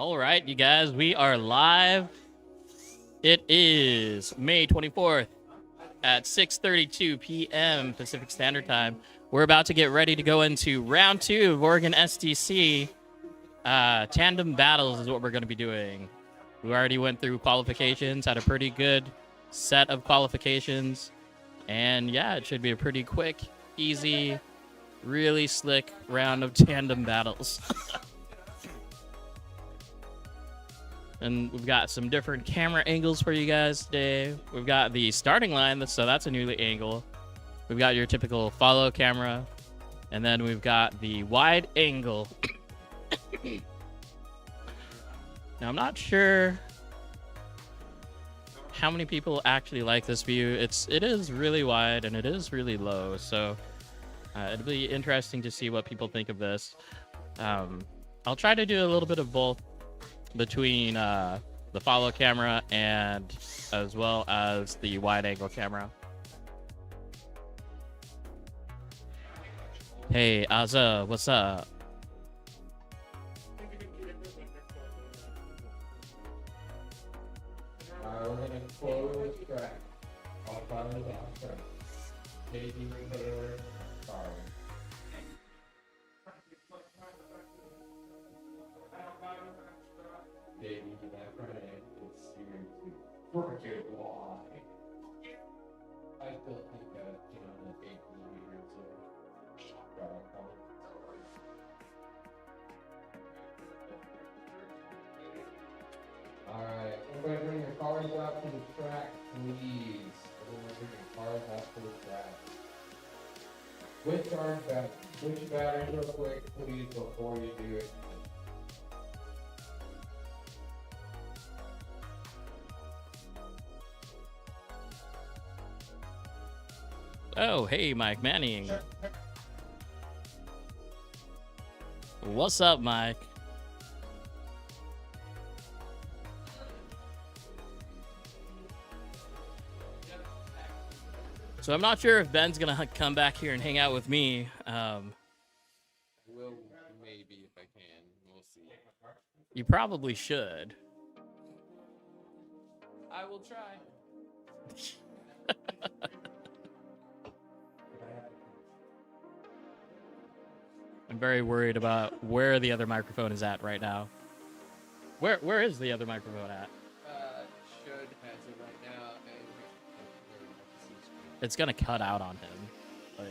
All right, you guys, we are live. It is May 24th at 6:32 p.m. Pacific Standard Time. We're about to get ready to go into round 2 of Oregon SDC. Tandem battles is what we're going to be doing. We already went through qualifications, had a pretty good set of qualifications. And yeah, it should be a pretty quick, easy, really slick round of tandem battles. And we've got some different camera angles for you guys today. We've got the starting line, so that's a new angle. We've got your typical follow camera. And then we've got the wide angle. Now, I'm not sure how many people actually like this view. It is really wide and it is really low. So it'll be interesting to see what people think of this. I'll try to do a little bit of both between the follow camera and as well as the wide angle camera. Hey, Azza, what's up? We're gonna close track. All five of them. Daisy Taylor, sorry. Daisy, that front end is seriously freaking wide. I still think that, the 8 millimeters of product color. Alright, everybody bring your cars out to the track, please. Everybody bring your cars out to the track. Switch charge batteries. Switch batteries real quick, please, before you do it. Oh, hey, Mike Manning. What's up, Mike? So I'm not sure if Ben's gonna come back here and hang out with me. Well, maybe if I can. We'll see. You probably should. I will try. I'm very worried about where the other microphone is at right now. Where is the other microphone at? Should has it right now. It's gonna cut out on him. Like,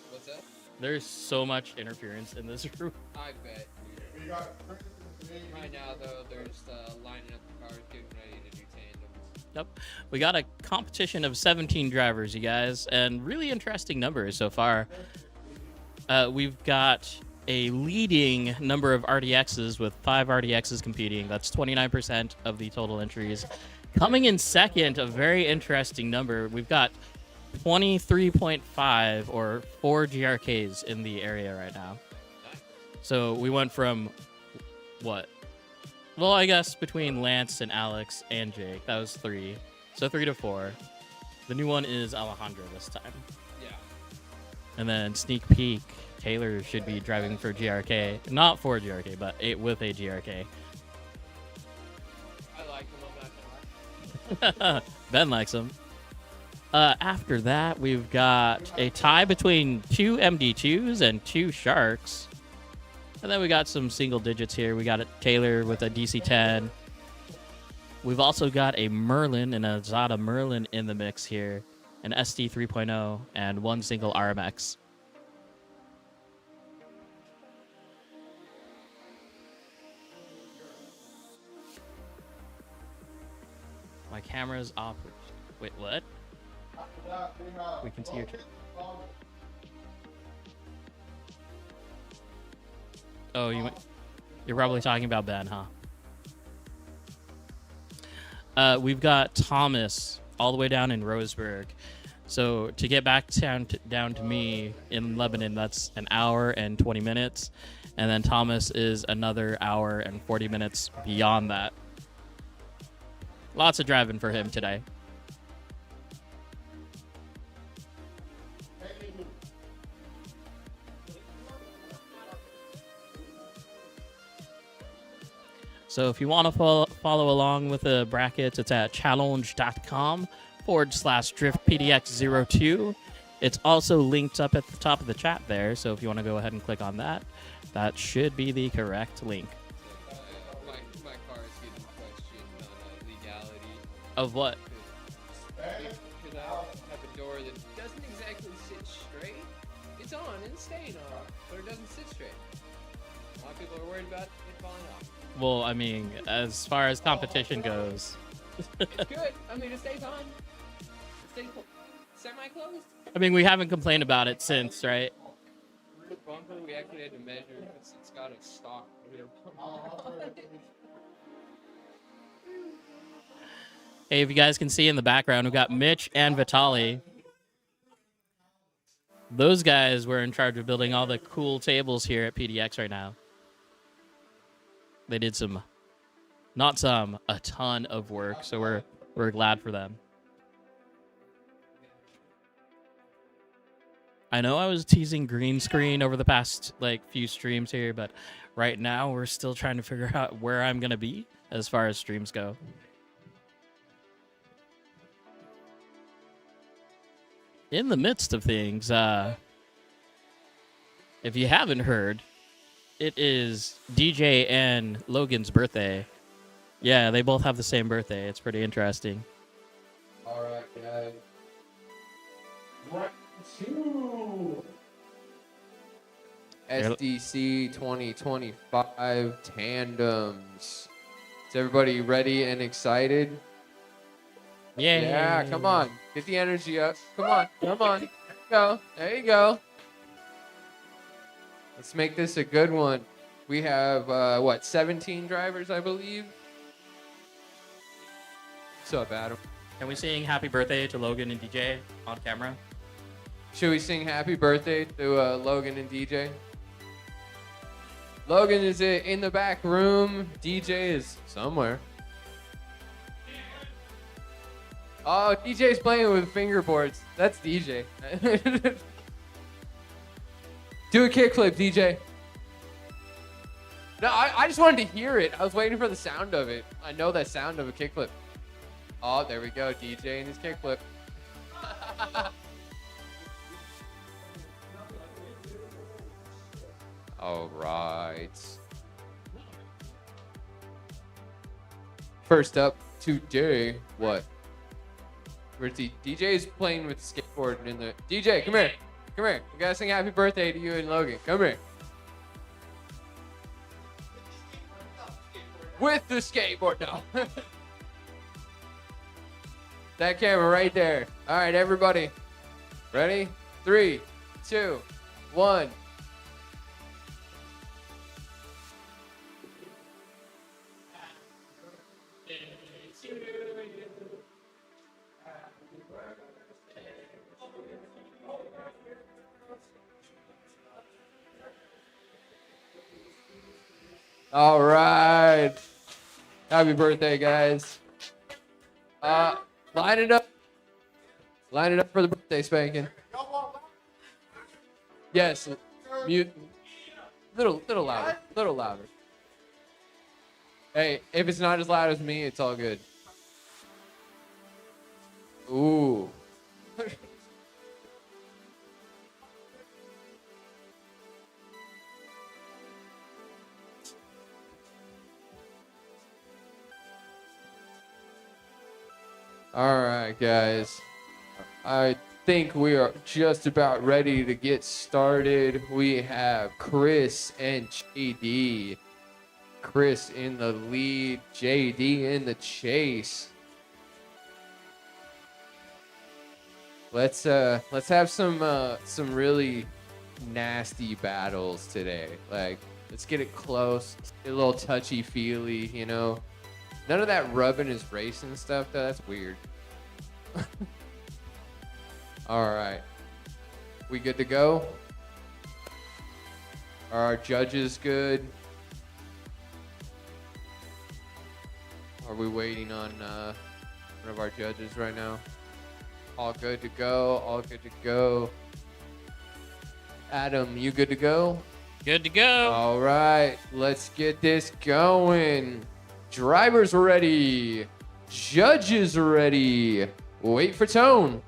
What's that? there's so much interference in this room. I bet. Right now, though, there's lining up the cars, getting ready to do tandems. Yep. We got a competition of 17 drivers, you guys, and really interesting numbers so far. We've got a leading number of RDXs with 5 RDXs competing. That's 29% of the total entries. Coming in second, a very interesting number. We've got 23.5 or 4 GRKs in the area right now. So we went from what? Well, I guess between Lance and Alex and Jake, that was 3. So 3 to 4. The new one is Alejandro this time. Yeah. And then sneak peek, Taylor should be driving for GRK. Not for GRK, but with a GRK. I like him, I'm not gonna lie. Ben likes him. After that, we've got a tie between 2 MD2s and 2 Sharks. And then we got some single digits here. We got a Taylor with a DC-10. We've also got a Merlin and a Zada Merlin in the mix here. An SD 3.0 and 1 single RMX. My camera's off. Wait, what? We can see your... Oh, you're probably talking about Ben, huh? We've got Thomas all the way down in Roseburg. So to get back down to me in Lebanon, that's an hour and 20 minutes. And then Thomas is another hour and 40 minutes beyond that. Lots of driving for him today. So if you want to follow along with the brackets, it's at challenge.com/driftpdx02. It's also linked up at the top of the chat there. So if you want to go ahead and click on that, that should be the correct link. My car is getting questioned on legality. Of what? Because I have a door that doesn't exactly sit straight. It's on and it's staying on, but it doesn't sit straight. A lot of people are worried about it falling off. Well, I mean, as far as competition goes. It's good. I mean, it stays on. It stays semi-closed. I mean, we haven't complained about it since, right? The bumper we actually had to measure because it's got a stock rear bumper. Hey, if you guys can see in the background, we've got Mitch and Vitali. Those guys were in charge of building all the cool tables here at PDX right now. They did a ton of work, so we're glad for them. I know I was teasing green screen over the past few streams here, but right now we're still trying to figure out where I'm gonna be as far as streams go. In the midst of things, if you haven't heard, it is DJ and Logan's birthday. Yeah, they both have the same birthday. It's pretty interesting. All right, guys. Round 2. SDC 2025 tandems. Is everybody ready and excited? Yeah. Yeah, come on. Get the energy up. Come on. Come on. There you go. There you go. Let's make this a good one. We have, 17 drivers, I believe? What's up, Adam? Can we sing happy birthday to Logan and DJ on camera? Should we sing happy birthday to Logan and DJ? Logan is in the back room. DJ is somewhere. Oh, DJ's playing with fingerboards. That's DJ. Do a kickflip, DJ. No, I just wanted to hear it. I was waiting for the sound of it. I know that sound of a kickflip. Oh, there we go. DJ and his kickflip. All right. First up today, what? Where's the DJ is playing with the skateboard in the DJ, come here. Come here. We gotta sing happy birthday to you and Logan. Come here. With the skateboard. No. That camera right there. All right, everybody. Ready? 3, 2, 1. All right. Happy birthday, guys. Line it up. Line it up for the birthday spanking. Yes. Mute. Little louder. Little louder. Hey, if it's not as loud as me, it's all good. Ooh. All right, guys. I think we are just about ready to get started. We have Chris and JD. Chris in the lead, JD in the chase. Let's have some really nasty battles today. Let's get it close, get a little touchy feely, you know. None of that rubbing his racing stuff, though. That's weird. All right. We good to go? Are our judges good? Are we waiting on one of our judges right now? All good to go. All good to go. Adam, you good to go? Good to go. All right. Let's get this going. Drivers ready. Judges ready. Wait for tone.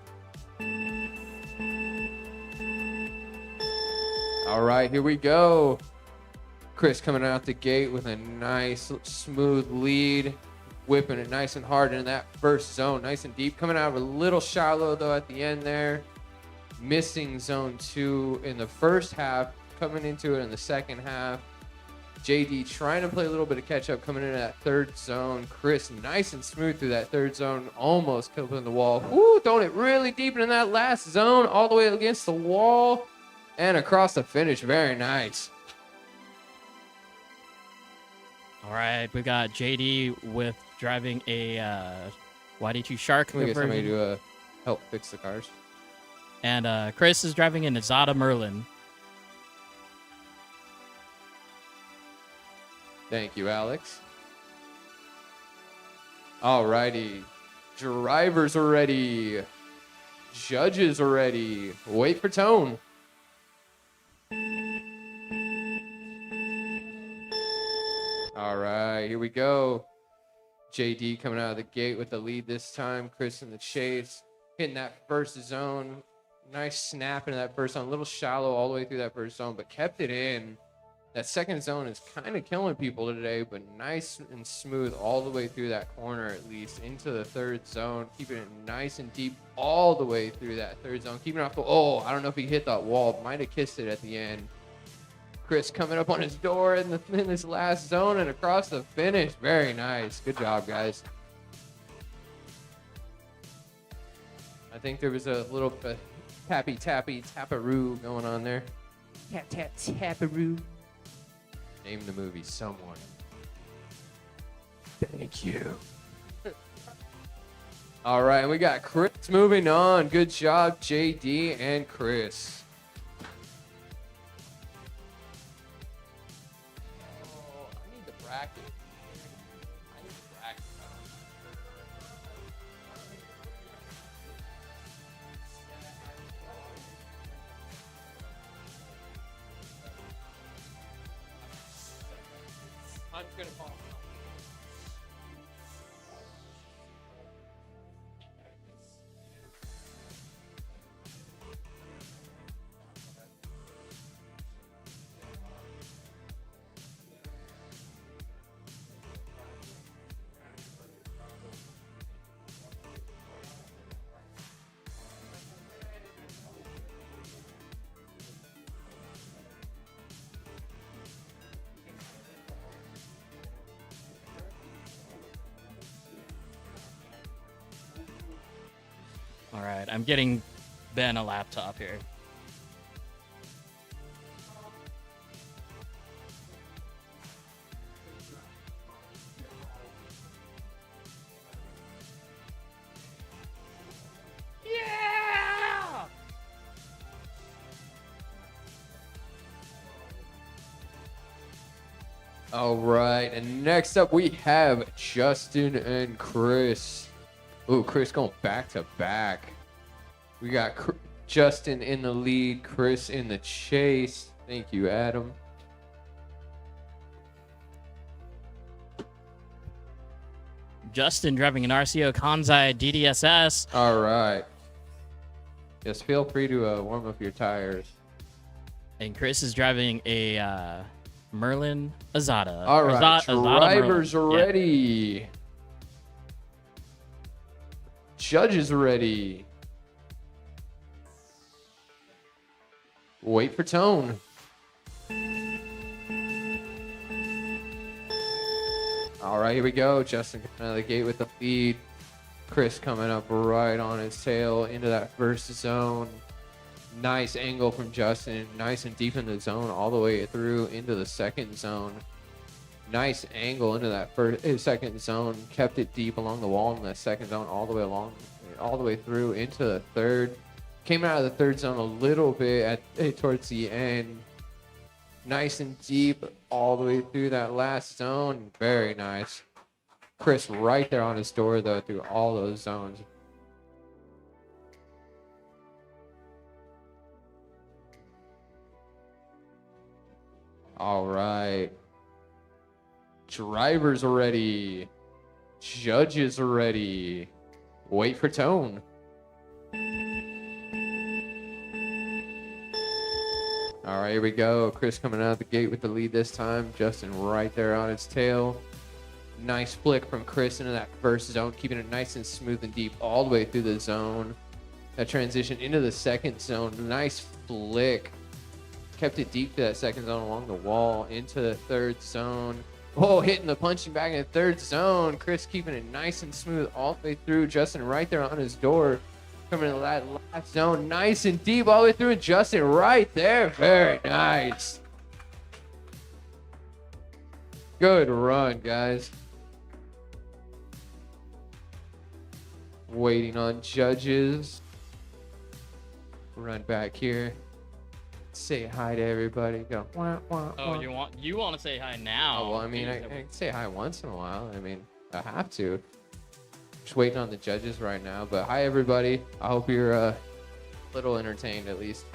All right, here we go. Chris coming out the gate with a nice, smooth lead. Whipping it nice and hard in that first zone. Nice and deep. Coming out a little shallow, though, at the end there. Missing zone 2 in the first half. Coming into it in the second half. JD trying to play a little bit of catch up, coming into that third zone. Chris nice and smooth through that third zone, almost clipping the wall. Woo, throwing it really deep in that last zone, all the way against the wall and across the finish. Very nice. All right, we got JD with driving a YD2 Shark. Can we get somebody version. to help fix the cars? And Chris is driving an Azada Merlin. Thank you, Alex. All righty. Drivers are ready. Judges are ready. Wait for tone. All right, here we go. JD coming out of the gate with the lead this time. Chris in the chase. Hitting that first zone. Nice snap into that first zone. A little shallow all the way through that first zone, but kept it in. That second zone is kind of killing people today, but nice and smooth all the way through that corner, at least into the third zone. Keeping it nice and deep all the way through that third zone. Keeping it off the, oh, I don't know if he hit that wall. Might have kissed it at the end. Chris coming up on his door in this last zone and across the finish. Very nice. Good job, guys. I think there was a little bit tappy-tappy-tapparoo going on there. Tap-tap-tapparoo. Name the movie Someone. Thank you. All right, we got Chris moving on. Good job, JD and Chris. Oh, I need the bracket. I need the bracket. I'm gonna fall. All right, I'm getting Ben a laptop here. Yeah! All right, and next up we have Justin and Chris. Ooh, Chris going back to back. We got Justin in the lead, Chris in the chase. Thank you, Adam. Justin driving an RCO Kansai DDSS. All right. Yes, feel free to warm up your tires. And Chris is driving a Merlin Azada. All right, Azada drivers are Merlin. Yeah. ready. Judges are ready. Wait for tone. All right, here we go. Justin coming out of the gate with the lead. Chris coming up right on his tail into that first zone. Nice angle from Justin. Nice and deep in the zone all the way through into the second zone. Nice angle into that second zone. Kept it deep along the wall in the second zone all the way through into the third. Came out of the third zone a little bit towards the end. Nice and deep all the way through that last zone. Very nice. Chris right there on his door, though, through all those zones. All right. Drivers are ready. Judges are ready. Wait for tone. All right, here we go. Chris coming out of the gate with the lead this time. Justin right there on his tail. Nice flick from Chris into that first zone, keeping it nice and smooth and deep all the way through the zone. That transition into the second zone. Nice flick. Kept it deep to that second zone along the wall into the third zone. Oh, hitting the punching bag in the third zone. Chris keeping it nice and smooth all the way through. Justin right there on his door. Coming into that last zone. Nice and deep all the way through. And Justin right there. Very nice. Good run, guys. Waiting on judges. Run back here. Say hi to everybody. Go. Wah, wah, Oh, wah. you want to say hi now? Oh, well, I mean, I can say hi once in a while. I mean, I have to. Just waiting on the judges right now. But hi, everybody. I hope you're a little entertained at least.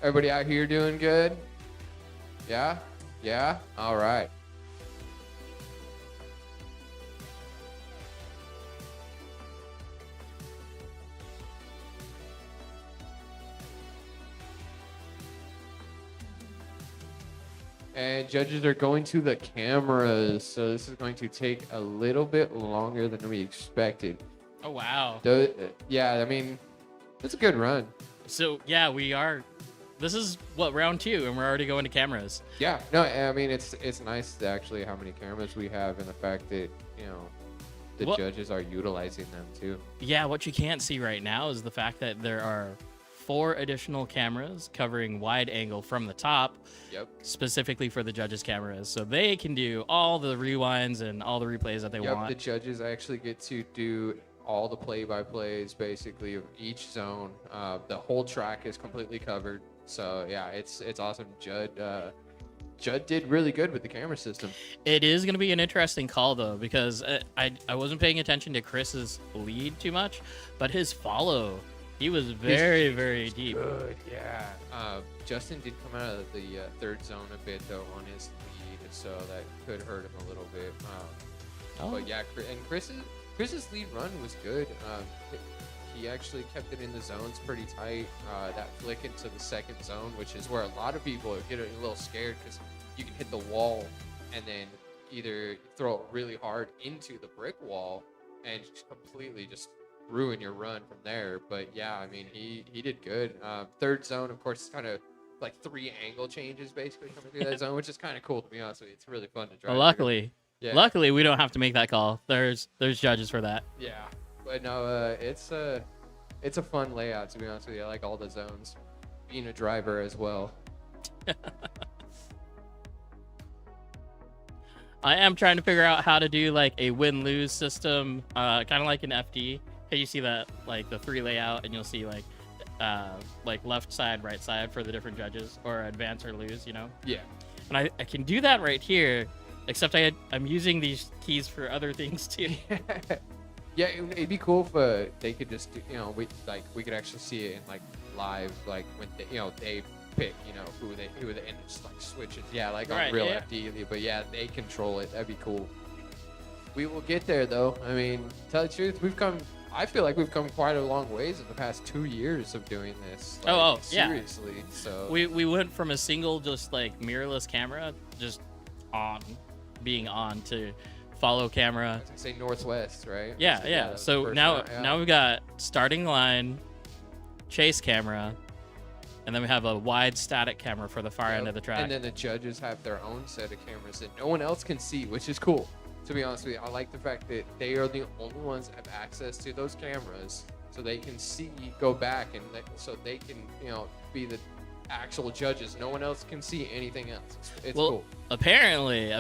Everybody out here doing good? Yeah? Yeah? All right. And judges are going to the cameras, so this is going to take a little bit longer than we expected. Oh, wow. Yeah, I mean, it's a good run. So, yeah, we are. This is, what, round 2, and we're already going to cameras. Yeah, no, I mean, it's nice to actually how many cameras we have and the fact that, you know, the judges are utilizing them too. Yeah, what you can't see right now is the fact that there are 4 additional cameras covering wide angle from the top. Yep. Specifically for the judges' cameras. So they can do all the rewinds and all the replays that they want. The judges actually get to do all the play-by-plays basically of each zone. The whole track is completely covered. So yeah, it's awesome. Judd did really good with the camera system. It is going to be an interesting call, though, because I wasn't paying attention to Chris's lead too much, but his follow, he was very, very deep. Good, yeah. Justin did come out of the third zone a bit, though, on his lead, so that could hurt him a little bit. But yeah, and Chris's lead run was good. He actually kept it in the zones pretty tight. That flick into the second zone, which is where a lot of people get a little scared because you can hit the wall and then either throw it really hard into the brick wall and just completely just ruin your run from there. But yeah, I mean, he did good. Third zone, of course, is kind of like 3 angle changes basically coming through that zone, which is kind of cool, to be honest with you. It's really fun to drive. Well, luckily, yeah. Luckily, we don't have to make that call. There's judges for that. Yeah. But no, it's a fun layout, to be honest with you. I like all the zones. Being a driver as well. I am trying to figure out how to do like a win-lose system, kind of like an FD. Hey, you see that, like the 3 layout, and you'll see like left side, right side for the different judges, or advance or lose, you know? Yeah. And I can do that right here, except I'm using these keys for other things too. Yeah, it'd be cool if they could just, we could actually see it in like live, like when they pick, who they and just like switches. Yeah, like on real FD. But yeah, they control it. That'd be cool. We will get there though. I mean, tell the truth, I feel like we've come quite a long ways in the past 2 years of doing this. Like, seriously. Yeah. So we went from a single just like mirrorless camera, just being on to follow camera. I say northwest, right? Yeah. So now we've got starting line, chase camera, and then we have a wide static camera for the far end of the track. And then the judges have their own set of cameras that no one else can see, which is cool. To be honest with you, I like the fact that they are the only ones that have access to those cameras, so they can go back, and so they can, be the actual judges. No one else can see anything else. It's cool. Apparently,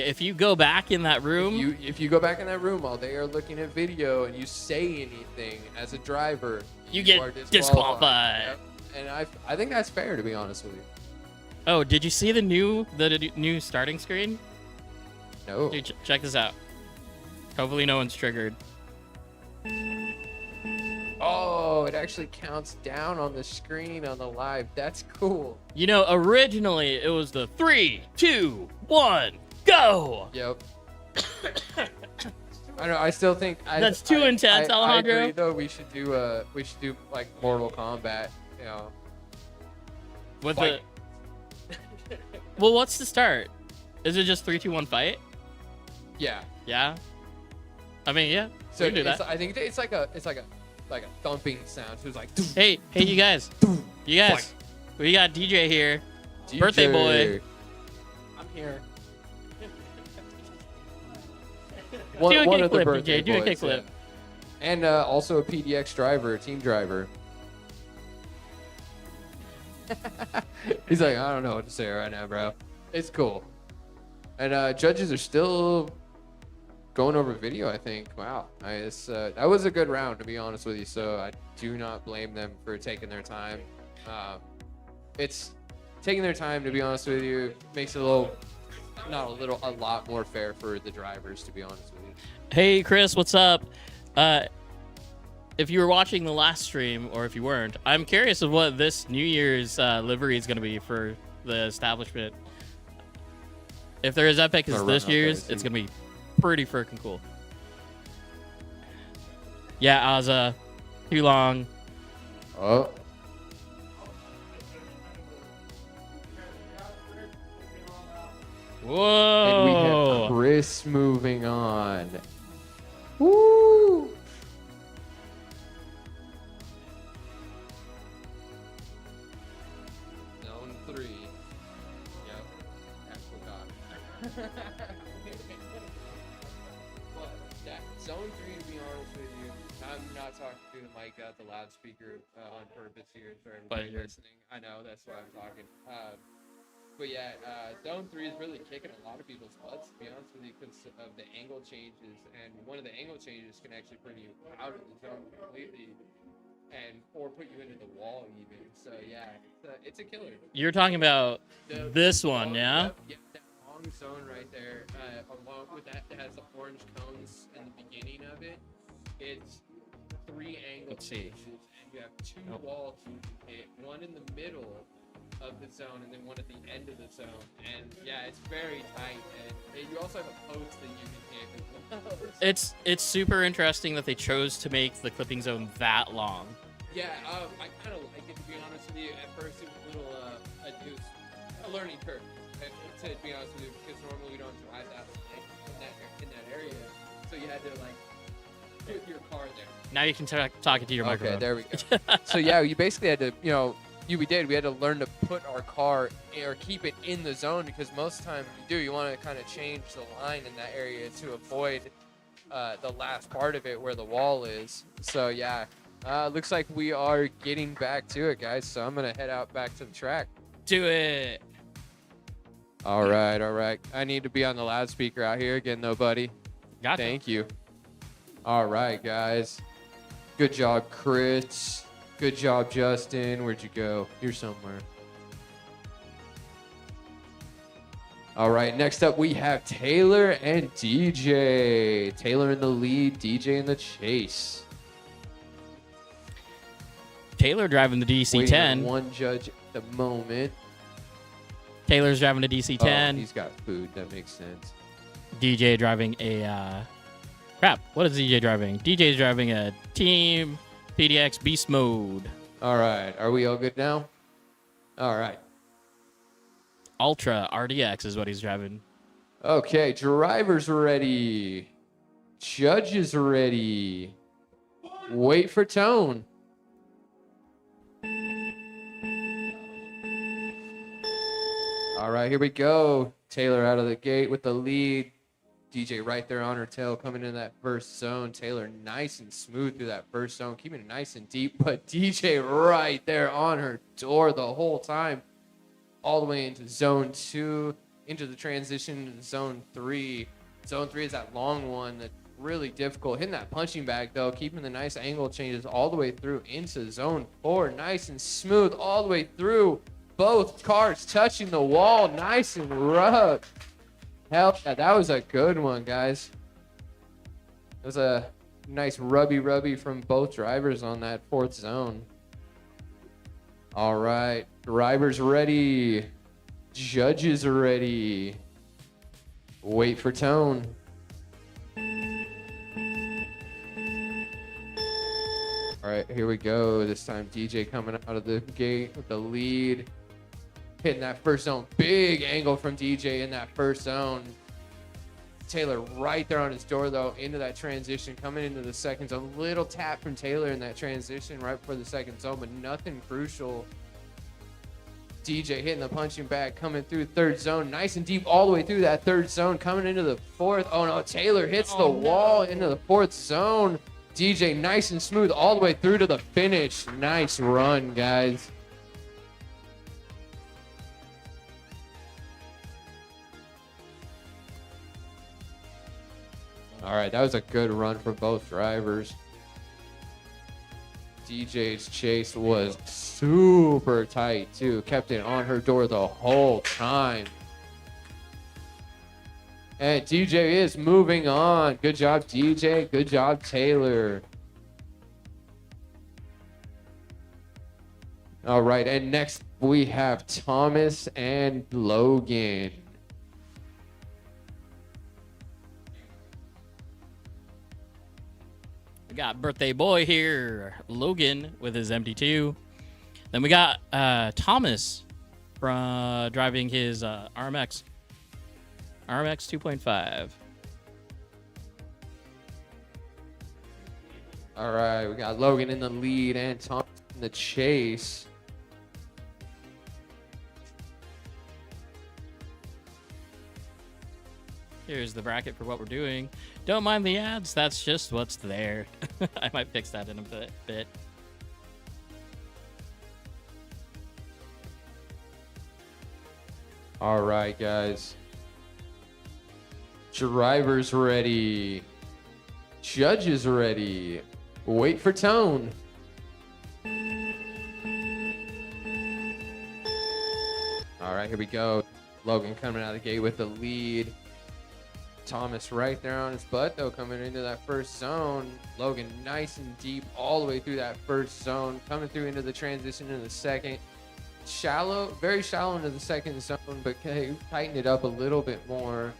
if you go back in that room, if you go back in that room while they are looking at video and you say anything as a driver, you get disqualified. Yep. And I think that's fair, to be honest with you. Oh, did you see the new starting screen? No. Dude, check this out. Hopefully no one's triggered. Oh, Oh, it actually counts down on the screen on the live. That's cool. You know, originally it was the 3, 2, 1, go. Yep. I know. I still think That's too intense, Alejandro. I agree, though. We should do like Mortal Kombat. You know. With Fight. Well, what's the start? Is it just 3, 2, 1 fight? Yeah. Yeah. I mean, yeah. So we can do it's, that. I think it's like a thumping sound. So it's like. Hey, you guys. We got DJ here. DJ. Birthday boy. I'm here. Do a One of the kickflip, birthday DJ. Do a boys, kickflip. yeah. And also a PDX driver, team driver. He's like, I don't know what to say right now, bro. It's cool. And judges are still going over video, I think. Wow. That was a good round, to be honest with you. So I do not blame them for taking their time. It's taking their time, to be honest with you, makes it a lot more fair for the drivers, to be honest with you. Hey, Chris, what's up? If you were watching the last stream, or if you weren't, I'm curious of what this New Year's livery is going to be for the establishment. If they're as epic as this year's, it's going to be pretty freaking cool. Yeah, Azza. Too long. Oh. Whoa. And we have Chris moving on. Woo! Zone 3. Yep. Forgot. But yeah, Zone 3, to be honest with you, I'm not talking through the mic out the loudspeaker on purpose here for everybody listening. I know, that's why I'm talking. But yeah, Zone 3 is really kicking a lot of people's butts, to be honest with you, because of the angle changes. And one of the angle changes can actually bring you out of the zone completely, or put you into the wall even. So yeah, it's a killer. You're talking about this one, yeah? Yep, that long zone right there, along with that has the orange cones in the beginning of it. It's 3 angle changes, and you have 2 walls you can hit, one in the middle of the zone and then one at the end of the zone, and yeah, it's very tight, and you also have a post that you can hit as well. It's super interesting that they chose to make the clipping zone that long. Yeah, I kind of like it, to be honest with you. At first it was a little it was a learning curve, to be honest with you, because normally we don't drive that in that area, so you had to like put your car there. Now you can talk it to your microphone. Okay, there we go. So yeah, you basically had to, we had to learn to put our car or keep it in the zone, because most of the time you want to kind of change the line in that area to avoid the last part of it where the wall is. So yeah, looks like we are getting back to it, guys. So I'm going to head out back to the track. Do it. All right. I need to be on the loudspeaker out here again, though, buddy. Gotcha. Thank you. All right, guys. Good job, Chris. Good job, Justin. Where'd you go? Here somewhere. All right, next up we have Taylor and DJ. Taylor in the lead, DJ in the chase. Taylor driving the DC-10. Waiting on one judge at the moment. Taylor's driving a DC-10. Oh, he's got food. That makes sense. DJ driving a... Crap, what is DJ driving? DJ's driving a Team PDX Beast Mode. All right, are we all good now? All right. Ultra RDX is what he's driving. Okay, drivers ready. Judges ready. Wait for tone. All right, here we go. Taylor out of the gate with the lead. DJ right there on her tail, coming in that first zone. Taylor nice and smooth through that first zone, keeping it nice and deep. But DJ right there on her door the whole time, all the way into zone 2, into the transition into zone 3. Zone 3 is that long one that's really difficult. Hitting that punching bag, though, keeping the nice angle changes all the way through into zone 4. Nice and smooth all the way through. Both cars touching the wall, nice and rough. Hell yeah, that was a good one, guys. It was a Nice rubby from both drivers on that fourth zone. All right, drivers ready. Judges are ready. Wait for tone. All right, here we go. This time DJ coming out of the gate with the lead. Hitting that first zone. Big angle from DJ in that first zone. Taylor right there on his door, though, into that transition. Coming into the second zone. Little tap from Taylor in that transition right before the second zone, but nothing crucial. DJ hitting the punching bag, coming through third zone. Nice and deep all the way through that third zone. Coming into the fourth. Oh, no. Taylor hits the wall into the fourth zone. DJ nice and smooth all the way through to the finish. Nice run, guys. All right, that was a good run for both drivers. DJ's chase was super tight, too. Kept it on her door the whole time. And DJ is moving on. Good job, DJ. Good job, Taylor. All right, and next we have Thomas and Logan. We got birthday boy here, Logan, with his MD2. Then we got Thomas from driving his RMX 2.5. All right, we got Logan in the lead and Thomas in the chase. Here's the bracket for what we're doing. Don't mind the ads, that's just what's there. I might fix that in a bit. All right, guys. Drivers ready. Judges ready. Wait for tone. All right, here we go. Logan coming out of the gate with the lead. Thomas right there on his butt, though, coming into that first zone. Logan nice and deep all the way through that first zone. Coming through into the transition in the second. Shallow, very shallow into the second zone, but tighten it up a little bit more.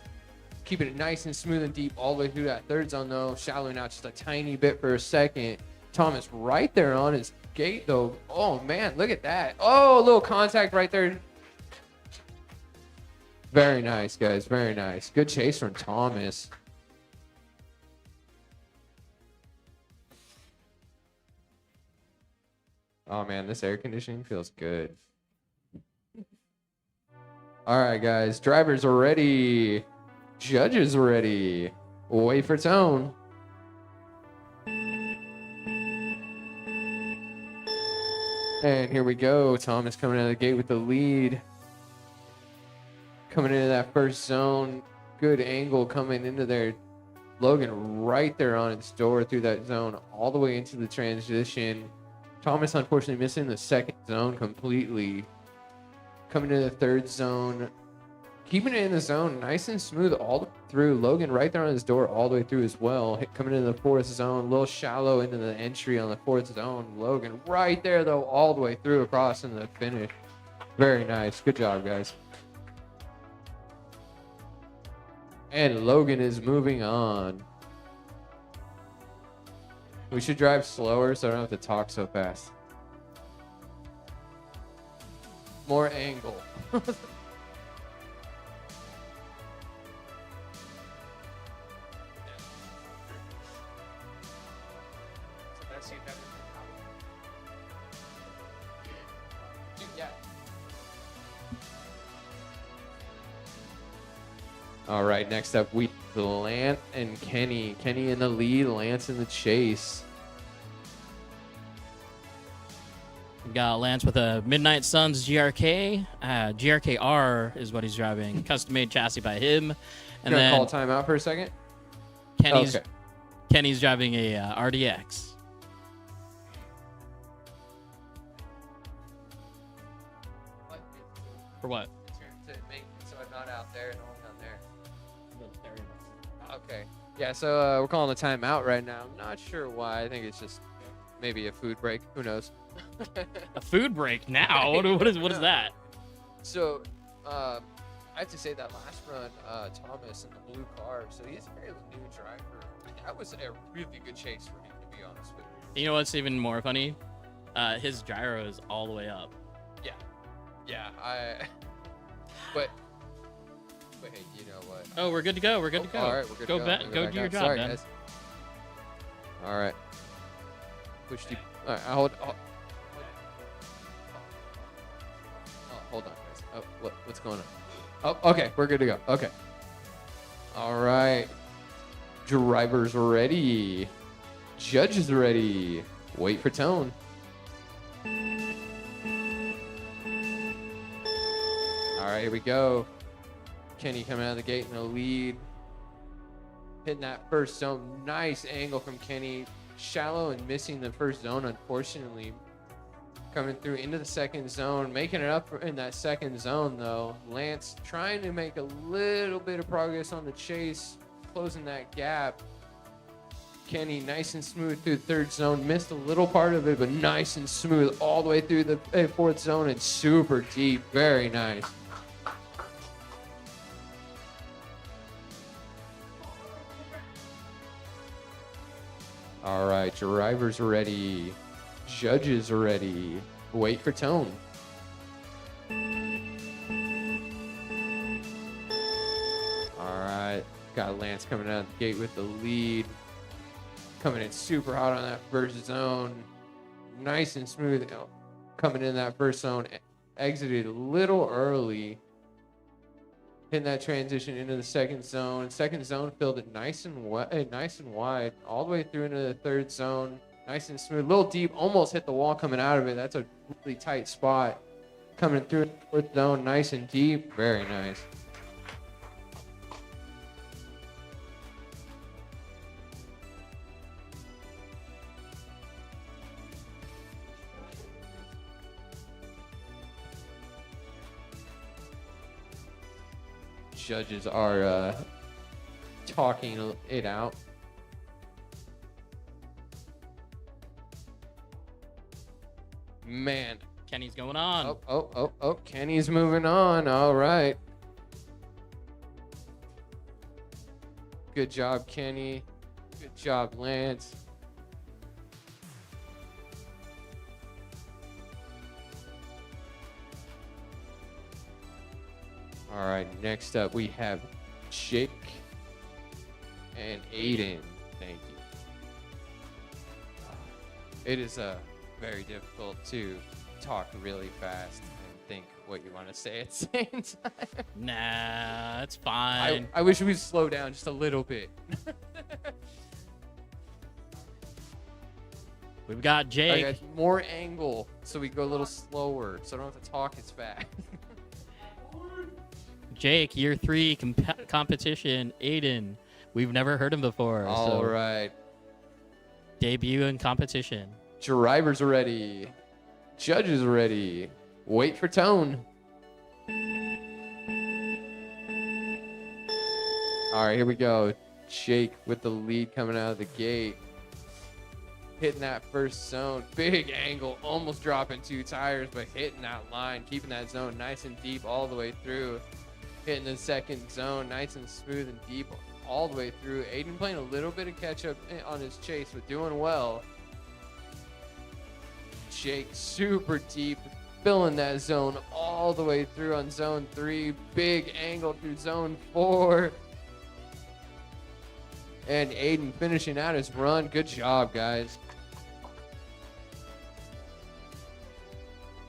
Keeping it nice and smooth and deep all the way through that third zone, though. Shallowing out just a tiny bit for a second. Thomas right there on his gate, though. Oh, man, look at that. Oh, a little contact right there. Very nice, guys. Very nice. Good chase from Thomas. Oh, man, this air conditioning feels good. All right, guys. Drivers are ready. Judges are ready. Wait for tone. And here we go. Thomas coming out of the gate with the lead. Coming into that first zone. Good angle coming into there. Logan right there on its door through that zone all the way into the transition. Thomas unfortunately missing the second zone completely. Coming to the third zone. Keeping it in the zone nice and smooth all the way through. Logan right there on his door all the way through as well. Coming into the fourth zone. A little shallow into the entry on the fourth zone. Logan right there, though, all the way through across into the finish. Very nice. Good job, guys. And Logan is moving on. We should drive slower so I don't have to talk so fast. More angle. All right, next up we have Lance and Kenny. Kenny in the lead, Lance in the chase. We got Lance with a Midnight Suns GRK. GRK-R is what he's driving. Custom-made chassis by him. And Gonna then call timeout for a second? Kenny's driving a RDX. For what? To make so I'm not out there and only on there. Okay. Yeah, so we're calling a timeout right now. I'm not sure why. I think it's just maybe a food break. Who knows? A food break now? What is that? So, I have to say that last run, Thomas in the blue car, so he's a fairly new driver. That was a really good chase for him, to be honest with you. You know what's even more funny? His gyro is all the way up. Yeah, but hey, you know what? Oh, we're good to go. We're good to go. All right, we're good go to go. back. We'll Go back do your out. job, Sorry, man. guys. All right. Push deep. All right, hold on, guys. Oh, what's going on? Oh, okay, we're good to go. Okay. All right. Drivers ready. Judges ready. Wait for tone. All right, here we go. Kenny coming out of the gate in the lead. Hitting that first zone. Nice angle from Kenny. Shallow and missing the first zone, unfortunately. Coming through into the second zone. Making it up in that second zone, though. Lance trying to make a little bit of progress on the chase. Closing that gap. Kenny nice and smooth through the third zone. Missed a little part of it, but nice and smooth all the way through the fourth zone and super deep. Very nice. All right, drivers ready. Judges ready. Wait for tone. All right, got Lance coming out of the gate with the lead. Coming in super hot on that first zone. Nice and smooth coming in that first zone. Exited a little early. Hitting that transition into the second zone. Second zone filled it nice and wide, all the way through into the third zone. Nice and smooth, a little deep, almost hit the wall coming out of it. That's a really tight spot. Coming through the fourth zone, nice and deep, very nice. Judges are talking it out. Man. Kenny's going on. Oh. Kenny's moving on. All right. Good job, Kenny. Good job, Lance. All right, next up we have Jake and Aiden. Thank you. It is very difficult to talk really fast and think what you want to say at the same time. Nah, it's fine. I wish we'd slow down just a little bit. We've got Jake. Okay, more angle so we go a little slower so I don't have to talk as fast. Jake, year 3 competition. Aiden, we've never heard him before. All right. Debut in competition. Drivers are ready. Judges are ready. Wait for tone. All right, here we go. Jake with the lead coming out of the gate. Hitting that first zone. Big angle. Almost dropping 2 tires, but hitting that line. Keeping that zone nice and deep all the way through. Hitting the second zone nice and smooth and deep all the way through. Aiden playing a little bit of catch up on his chase, but doing well. Jake super deep, filling that zone all the way through on zone 3. Big angle through zone 4. And Aiden finishing out his run. Good job, guys.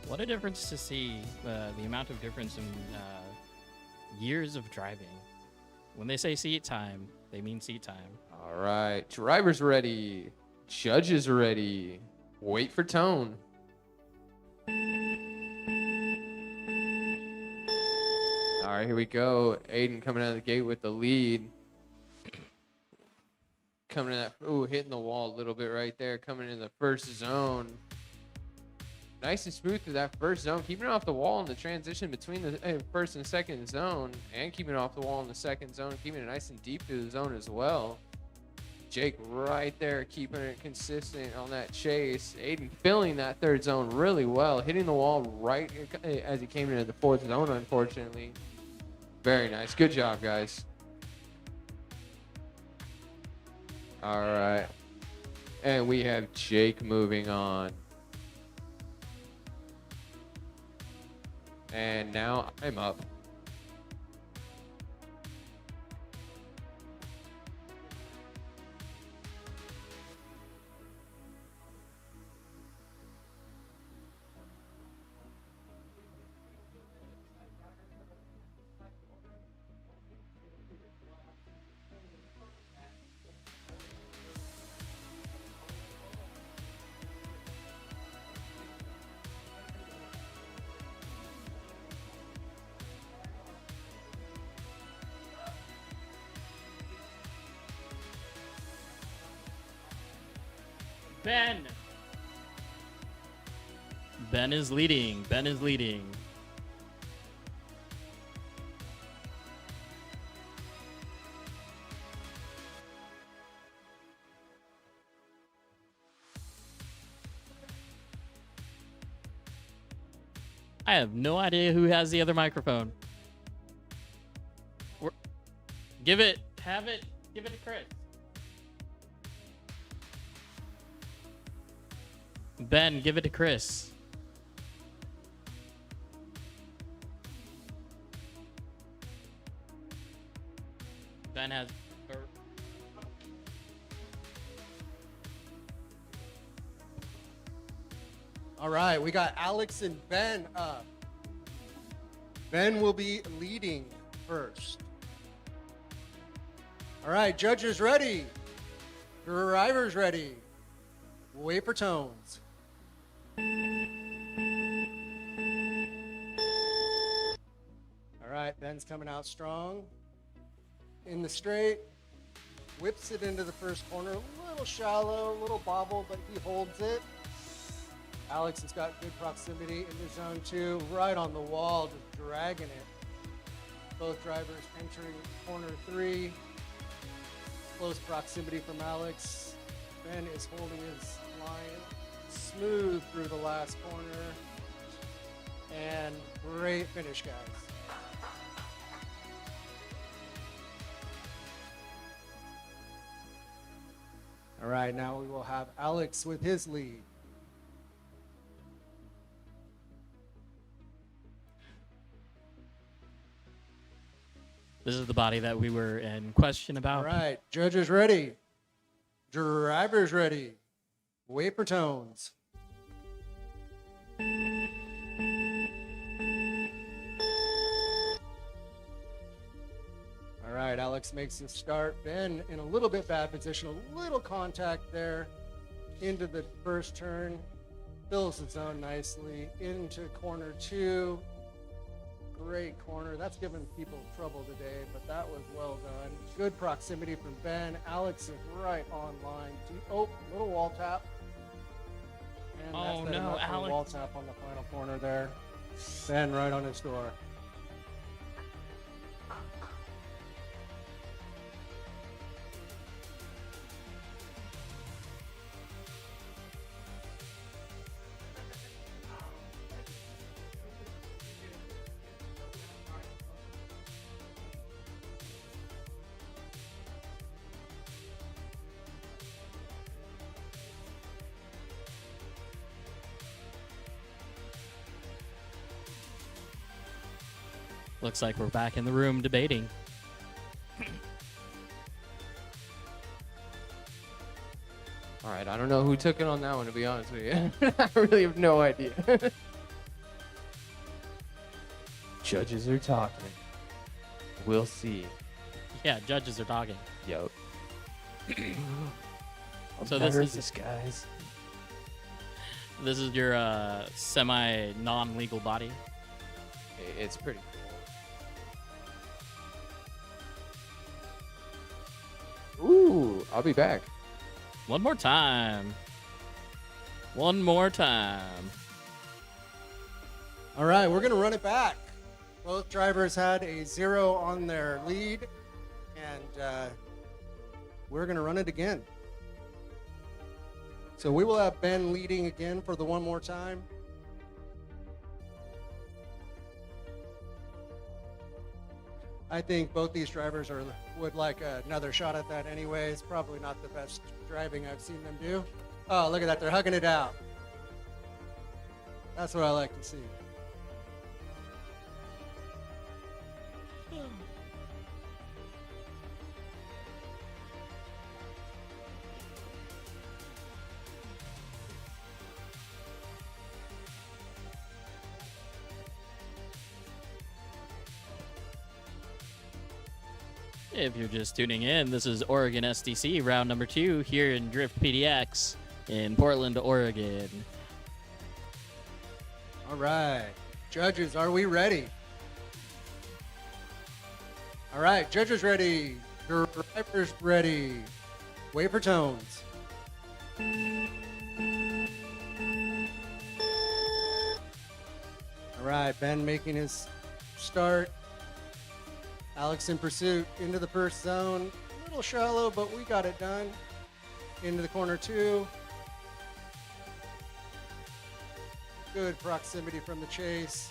What a difference to see the amount of difference in years of driving. When they say seat time, they mean seat time. All right, drivers ready. Judges ready. Wait for tone. All right, here we go. Aiden coming out of the gate with the lead. Coming in that, hitting the wall a little bit right there. Coming in the first zone. Nice and smooth through that first zone. Keeping it off the wall in the transition between the first and second zone. And keeping it off the wall in the second zone. Keeping it nice and deep through the zone as well. Jake right there, keeping it consistent on that chase. Aiden filling that third zone really well, hitting the wall right as he came into the fourth zone, unfortunately. Very nice. Good job, guys. All right. And we have Jake moving on. And now I'm up. Ben. Ben is leading. Ben is leading. I have no idea who has the other microphone. Give it to Chris. Ben, give it to Chris. Ben has... All right, we got Alex and Ben up. Ben will be leading first. All right, judges ready. Drivers ready. Wait for tones. All right, Ben's coming out strong. In the straight, whips it into the first corner. A little shallow, a little bobble, but he holds it. Alex has got good proximity into zone 2, right on the wall, just dragging it. Both drivers entering corner 3. Close proximity from Alex. Ben is holding his line smooth through the last corner. And great finish, guys. All right, now we will have Alex with his lead. This is the body that we were in question about. All right, judges ready. Drivers ready. Wait for tones. All right, Alex makes his start. Ben in a little bit bad position, a little contact there into the first turn. Fills the zone nicely into corner 2. Great corner. That's given people trouble today, but that was well done. Good proximity from Ben. Alex is right on line. Oh, little wall tap. And Oh, that's no, enough for a Alex. wall tap on the final corner there. Ben right on his door. Looks like we're back in the room debating. All right, I don't know who took it on that one, to be honest with you. I really have no idea. Judges are talking. We'll see. Yeah, judges are talking. Yo. So this is- this, guys. This is your semi non-legal body. It's pretty cool. Ooh, I'll be back. One more time. One more time. All right, we're going to run it back. Both drivers had a 0 on their lead, and we're going to run it again. So we will have Ben leading again for the one more time. I think both these drivers would like another shot at that anyways. Probably not the best driving I've seen them do. Oh, look at that. They're hugging it out. That's what I like to see. If you're just tuning in, this is Oregon SDC round number 2 here in Drift PDX in Portland, Oregon. All right. Judges, are we ready? All right. Judges ready. Drivers ready. Wait for tones. All right. Ben making his start. Alex in pursuit into the first zone. A little shallow, but we got it done. Into the corner 2. Good proximity from the chase.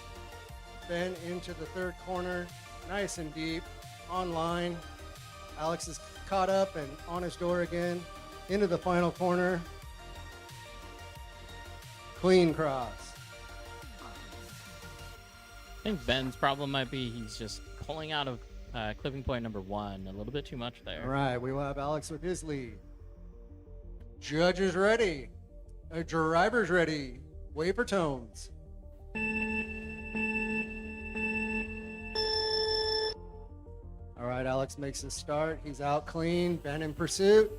Ben into the third corner. Nice and deep. On line. Alex is caught up and on his door again. Into the final corner. Clean cross. I think Ben's problem might be he's just pulling out of clipping point number 1 a little bit too much there. All right, we will have Alex with his lead. Judges ready. Drivers ready. Wait for tones. All right, Alex makes his start. He's out clean. Ben in pursuit.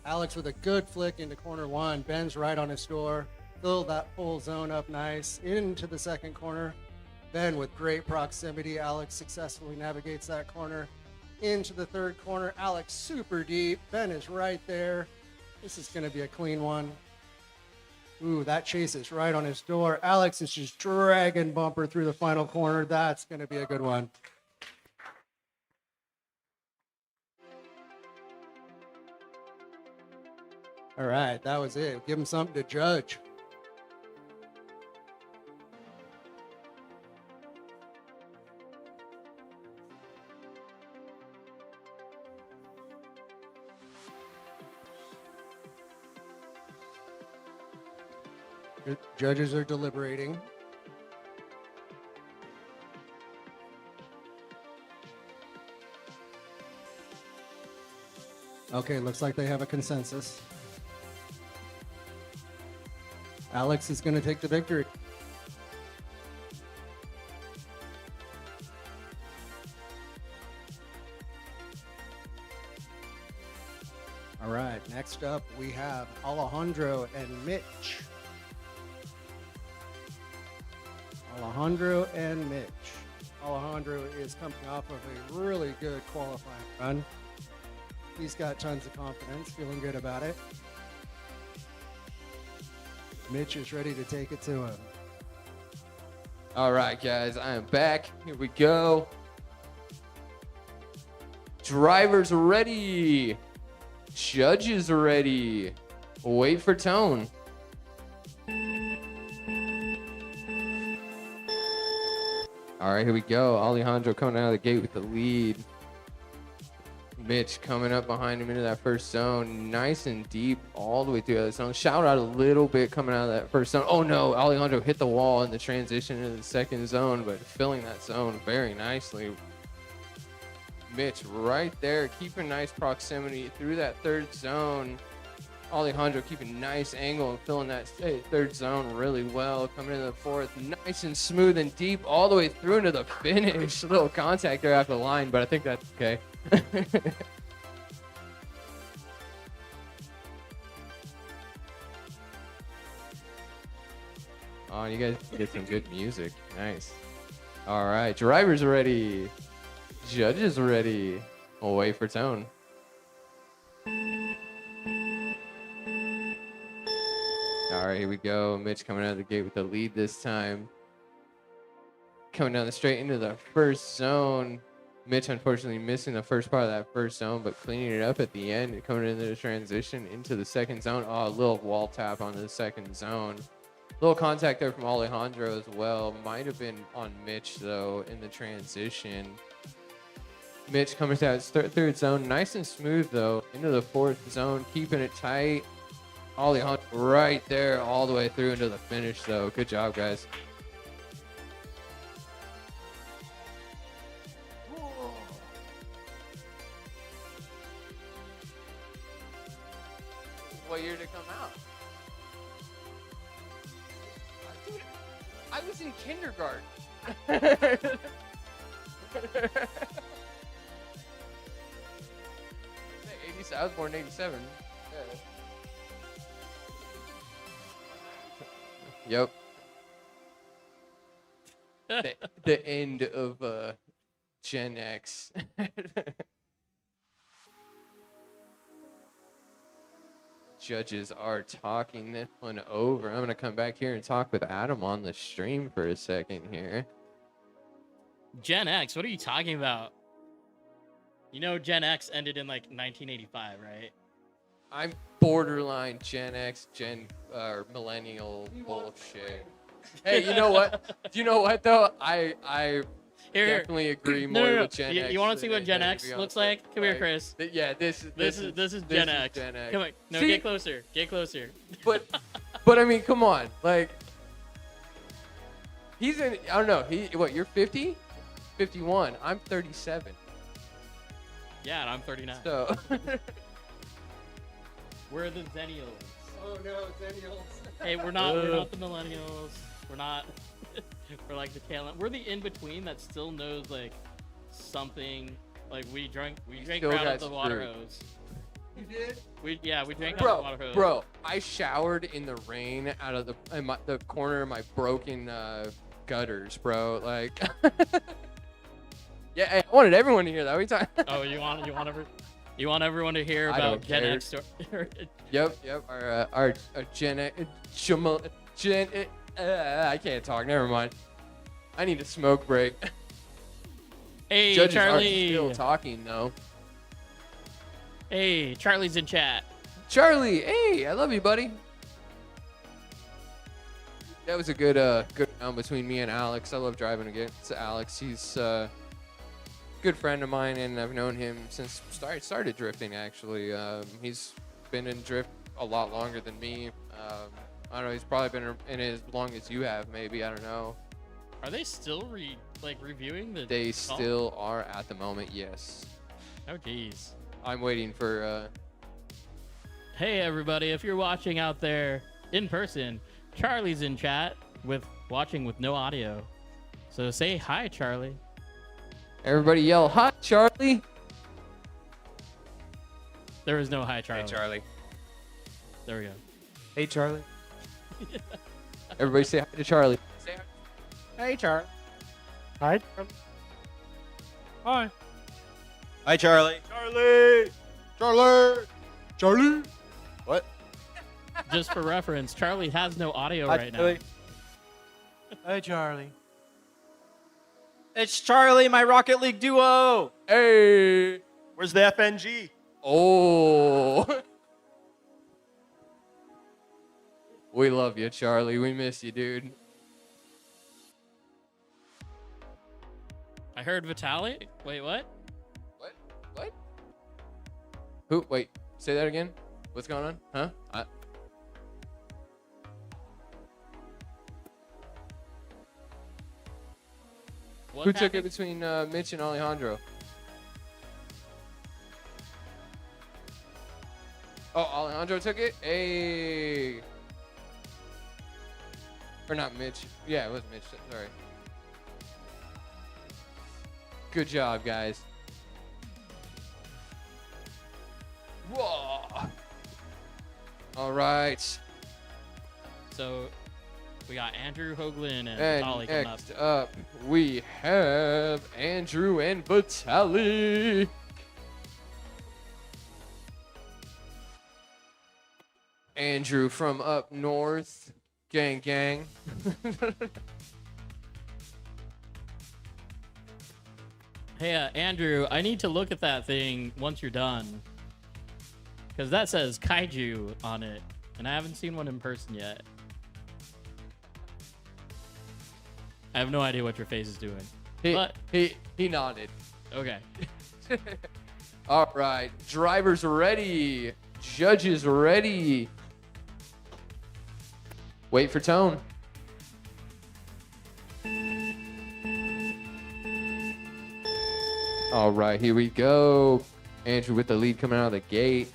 Alex with a good flick into corner 1. Ben's right on his door. Filled that full zone up nice. Into the second corner. Ben with great proximity. Alex successfully navigates that corner. Into the third corner. Alex super deep. Ben is right there. This is going to be a clean one. Ooh, that chase is right on his door. Alex is just dragging bumper through the final corner. That's going to be a good one. All right, that was it. Give him something to judge. Judges are deliberating. Okay, looks like they have a consensus. Alex is going to take the victory. All right, next up we have Alejandro and Mitch. Alejandro and Mitch. Alejandro is coming off of a really good qualifying run. He's got tons of confidence, feeling good about it. Mitch is ready to take it to him. All right, guys, I am back. Here we go. Drivers ready. Judges ready. Wait for tone. All right, here we go. Alejandro coming out of the gate with the lead. Mitch coming up behind him into that first zone. Nice and deep all the way through that zone. Shout out a little bit coming out of that first zone. Oh, no. Alejandro hit the wall in the transition into the second zone, but filling that zone very nicely. Mitch right there, keeping nice proximity through that third zone. Alejandro keeping nice angle and filling that third zone really well. Coming into the fourth, nice and smooth and deep all the way through into the finish. A little contact there after the line, but I think that's okay. Oh, you guys get some good music. Nice. All right, drivers ready. Judges ready. We'll wait for tone. All right, here we go. Mitch coming out of the gate with the lead this time. Coming down the straight into the first zone. Mitch unfortunately missing the first part of that first zone, but cleaning it up at the end and coming into the transition into the second zone. Oh, a little wall tap on the second zone. Little contact there from Alejandro as well. Might have been on Mitch, though, in the transition. Mitch coming to that third zone. Nice and smooth, though. Into the fourth zone, keeping it tight. Alejandro right there all the way through into the finish, though. Good job, guys. What year did it come out? Dude, I was in kindergarten. 87. I was born in 87. Yeah. Yep. The end of Gen X. Judges are talking this one over. I'm going to come back here and talk with Adam on the stream for a second here. Gen X, what are you talking about? You know Gen X ended in like 1985, right? I'm borderline Gen X, millennial bullshit. Hey, you know what? You know what though? I Here, definitely agree more with Gen X. You want to see than what Gen anything, X to be looks honest. like? Come here, Chris. Yeah, this is Gen X. Gen X. Come on, no, See? get closer. Get closer. But I mean, come on, like he's in. I don't know. What? You're 50, 51. I'm 37. Yeah, and I'm 39. So We're the Zennials. Oh no, Zennials. Hey, we're not the millennials. We're not. We're like the tail end. We're the in between that still knows like something. Like we drank still out got of the water screwed. hose. You did? We drank out of the water hose. Bro, I showered in the rain out of the corner of my broken gutters, bro. Like, yeah, I wanted everyone to hear that. What are you talking? Oh, you want everyone to hear I about don't Gen care. X story. Yep. Our Gen I can't talk. Never mind. I need a smoke break. Hey, Judges are Charlie. still talking though. Hey, Charlie's in chat. Charlie, hey, I love you, buddy. That was a good round between me and Alex. I love driving against Alex. He's a good friend of mine, and I've known him since started drifting. Actually, he's been in drift a lot longer than me. I don't know. He's probably been in it as long as you have, maybe. I don't know. Are they still reviewing the? They call? still are at the moment. Yes. Oh, geez. I'm waiting for. Hey, everybody! If you're watching out there in person, Charlie's in chat watching with no audio. So say hi, Charlie. Everybody yell hi, Charlie. There was no hi, Charlie. Hey, Charlie. There we go. Hey, Charlie. Everybody say hi to Charlie. Hey, Charlie. Hi. Hi. Hi, Charlie. Charlie. Charlie. Charlie. What? Just for reference, Charlie has no audio Hi, right now. Charlie. Hi, Charlie. It's Charlie, my Rocket League duo. Hey. Where's the FNG? Oh. We love you, Charlie. We miss you, dude. I heard Vitali. Wait, what? What? Who? Wait. Say that again. What's going on? Huh? What Who took it happened? between Mitch and Alejandro? Oh, Alejandro took it? Hey. Or not Mitch. Yeah, it was Mitch. Sorry. Good job, guys. Whoa. All right. So we got Andrew Hoagland and And Vitali coming up. next up, we have Andrew and Vitali. Andrew from up north. Gang, gang. Hey, Andrew, I need to look at that thing once you're done. Because that says kaiju on it. And I haven't seen one in person yet. I have no idea what your face is doing. He nodded. Okay. All right, drivers ready, judges ready. Wait for tone. All right, here we go. Andrew with the lead coming out of the gate.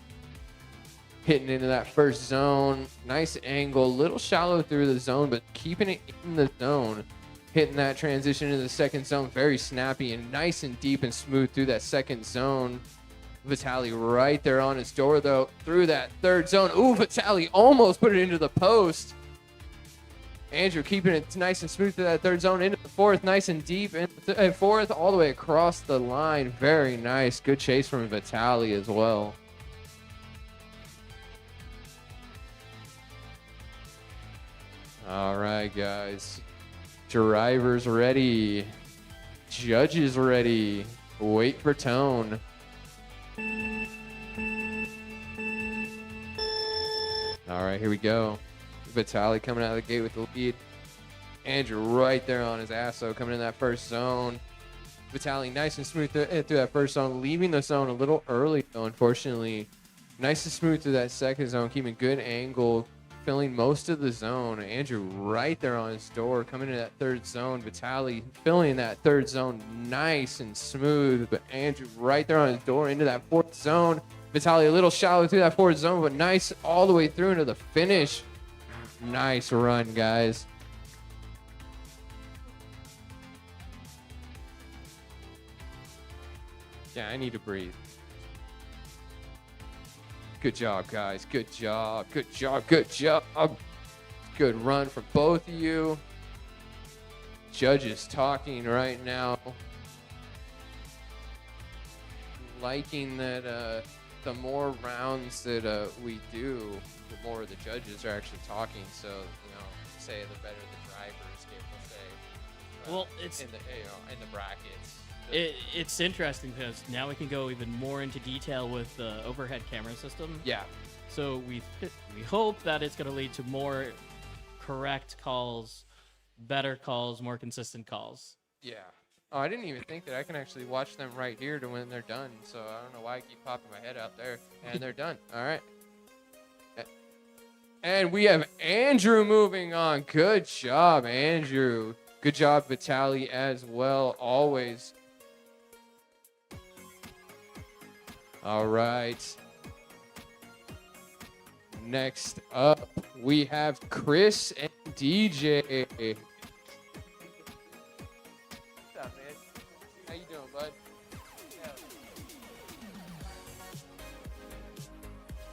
Hitting into that first zone. Nice angle, little shallow through the zone, but keeping it in the zone. Hitting that transition into the second zone, very snappy and nice and deep and smooth through that second zone. Vitali right there on his door, though, through that third zone. Ooh, Vitali almost put it into the post. Andrew keeping it nice and smooth through that third zone, into the fourth, nice and deep, and fourth all the way across the line. Very nice. Good chase from Vitali as well. All right, guys. Drivers ready. Judges ready. Wait for tone. All right, here we go. Vitali coming out of the gate with the lead. Andrew right there on his ass, though, coming in that first zone. Vitali nice and smooth through that first zone, leaving the zone a little early, though, unfortunately. Nice and smooth through that second zone, keeping good angle, filling most of the zone. Andrew right there on his door, coming into that third zone. Vitali filling that third zone nice and smooth, but Andrew right there on his door into that fourth zone. Vitali a little shallow through that fourth zone, but nice all the way through into the finish. Nice run, guys. Yeah, I need to breathe. Good job, guys. Good job. Good job. Good job. Good run for both of you. Judges talking right now. Liking that the more rounds that we do, the more the judges are actually talking. So, say the better the drivers get, we'll say. Well, it's in the brackets. It's interesting because now we can go even more into detail with the overhead camera system. Yeah. So we hope that it's going to lead to more correct calls, better calls, more consistent calls. Yeah. Oh, I didn't even think that I can actually watch them right here to when they're done. So I don't know why I keep popping my head out there. And they're done. All right. And we have Andrew moving on. Good job, Andrew. Good job, Vitali, as well. Always. All right. Next up, we have Chris and DJ. What's up, man? How you doing, bud?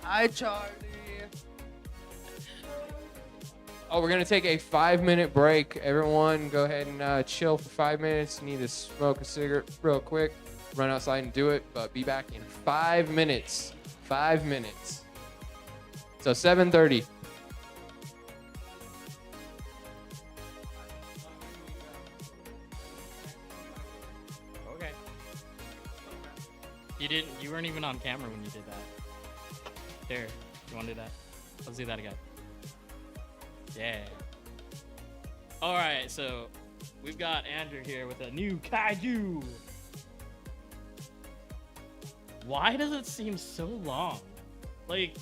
Hi, Charlie. Oh, we're going to take a 5-minute break. Everyone, go ahead and chill for 5 minutes. Need to smoke a cigarette real quick. Run outside and do it, but be back in 5 minutes. 5 minutes. So 7:30. Okay. You weren't even on camera when you did that. Here, you want to do that? Let's do that again. Yeah. All right, so we've got Andrew here with a new kaiju. Why does it seem so long? Like.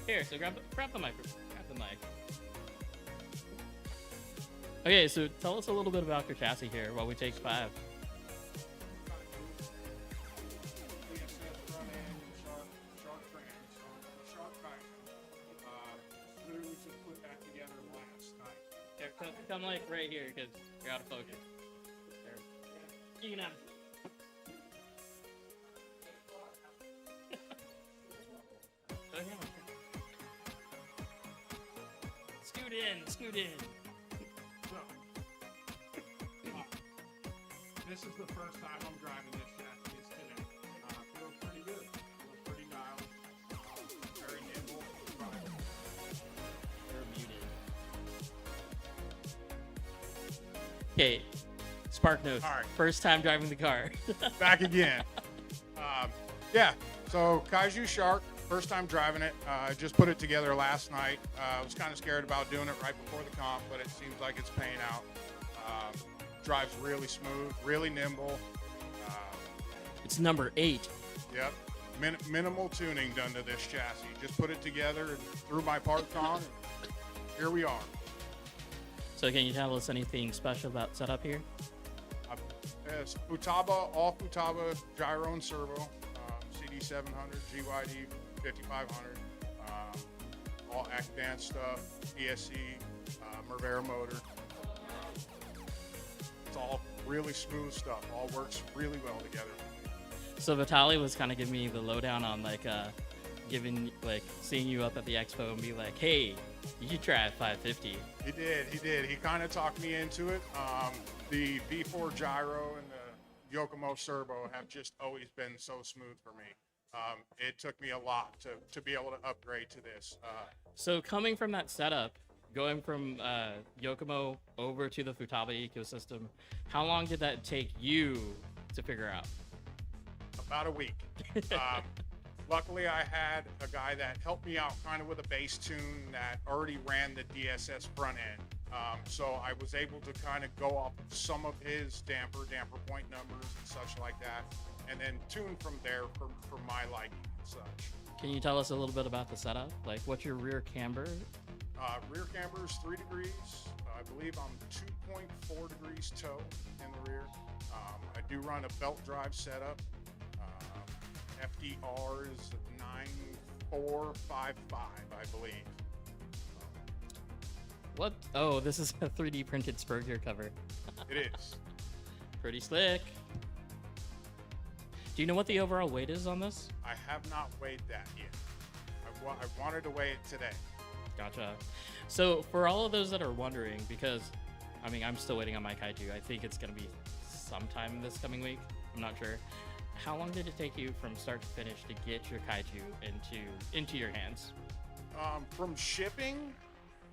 Here, so grab the mic. Grab the mic. Okay, so tell us a little bit about your chassis here while we take 5. Come like right here because you're out of focus. There. You can have. Scoot in. This is the first time I'm driving this chassis today. Feels pretty good. Feels pretty dialed. Very nimble. You're muted. Okay, Spark Notes. All right. First time driving the car. Back again. Yeah, so Kaiju Shark, first time driving it. I just put it together last night. I was kind of scared about doing it right before the comp, but it seems like it's paying out. Drives really smooth, really nimble. It's number 8. Yep. Minimal tuning done to this chassis. Just put it together and threw my parts on. And here we are. So can you tell us anything special about setup here? It's Futaba, all Futaba gyro and servo, CD700, GYD 5500, all advanced stuff, ESC, Mervera motor. It's all really smooth stuff. All works really well together. So Vitali was kind of giving me the lowdown on seeing you up at the expo and be like, hey, you should try a 550. He did. He kind of talked me into it. The V4 gyro and the Yokomo servo have just always been so smooth for me. It took me a lot to be able to upgrade to this. So coming from that setup, going from Yokomo over to the Futaba ecosystem, how long did that take you to figure out? About a week. Luckily, I had a guy that helped me out kind of with a bass tune that already ran the DSS front end. So I was able to kind of go off of some of his damper point numbers and such like that, and then tune from there for my liking and such. Can you tell us a little bit about the setup? Like, what's your rear camber? Rear camber is 3 degrees. I believe I'm 2.4 degrees toe in the rear. I do run a belt drive setup. FDR is 9455, I believe. What? Oh, this is a 3D printed spur gear cover. It is. Pretty slick. Do you know what the overall weight is on this? I have not weighed that yet. I wanted to weigh it today. Gotcha. So for all of those that are wondering, because I'm still waiting on my Kaiju. I think it's gonna be sometime this coming week. I'm not sure. How long did it take you from start to finish to get your Kaiju into your hands? From shipping,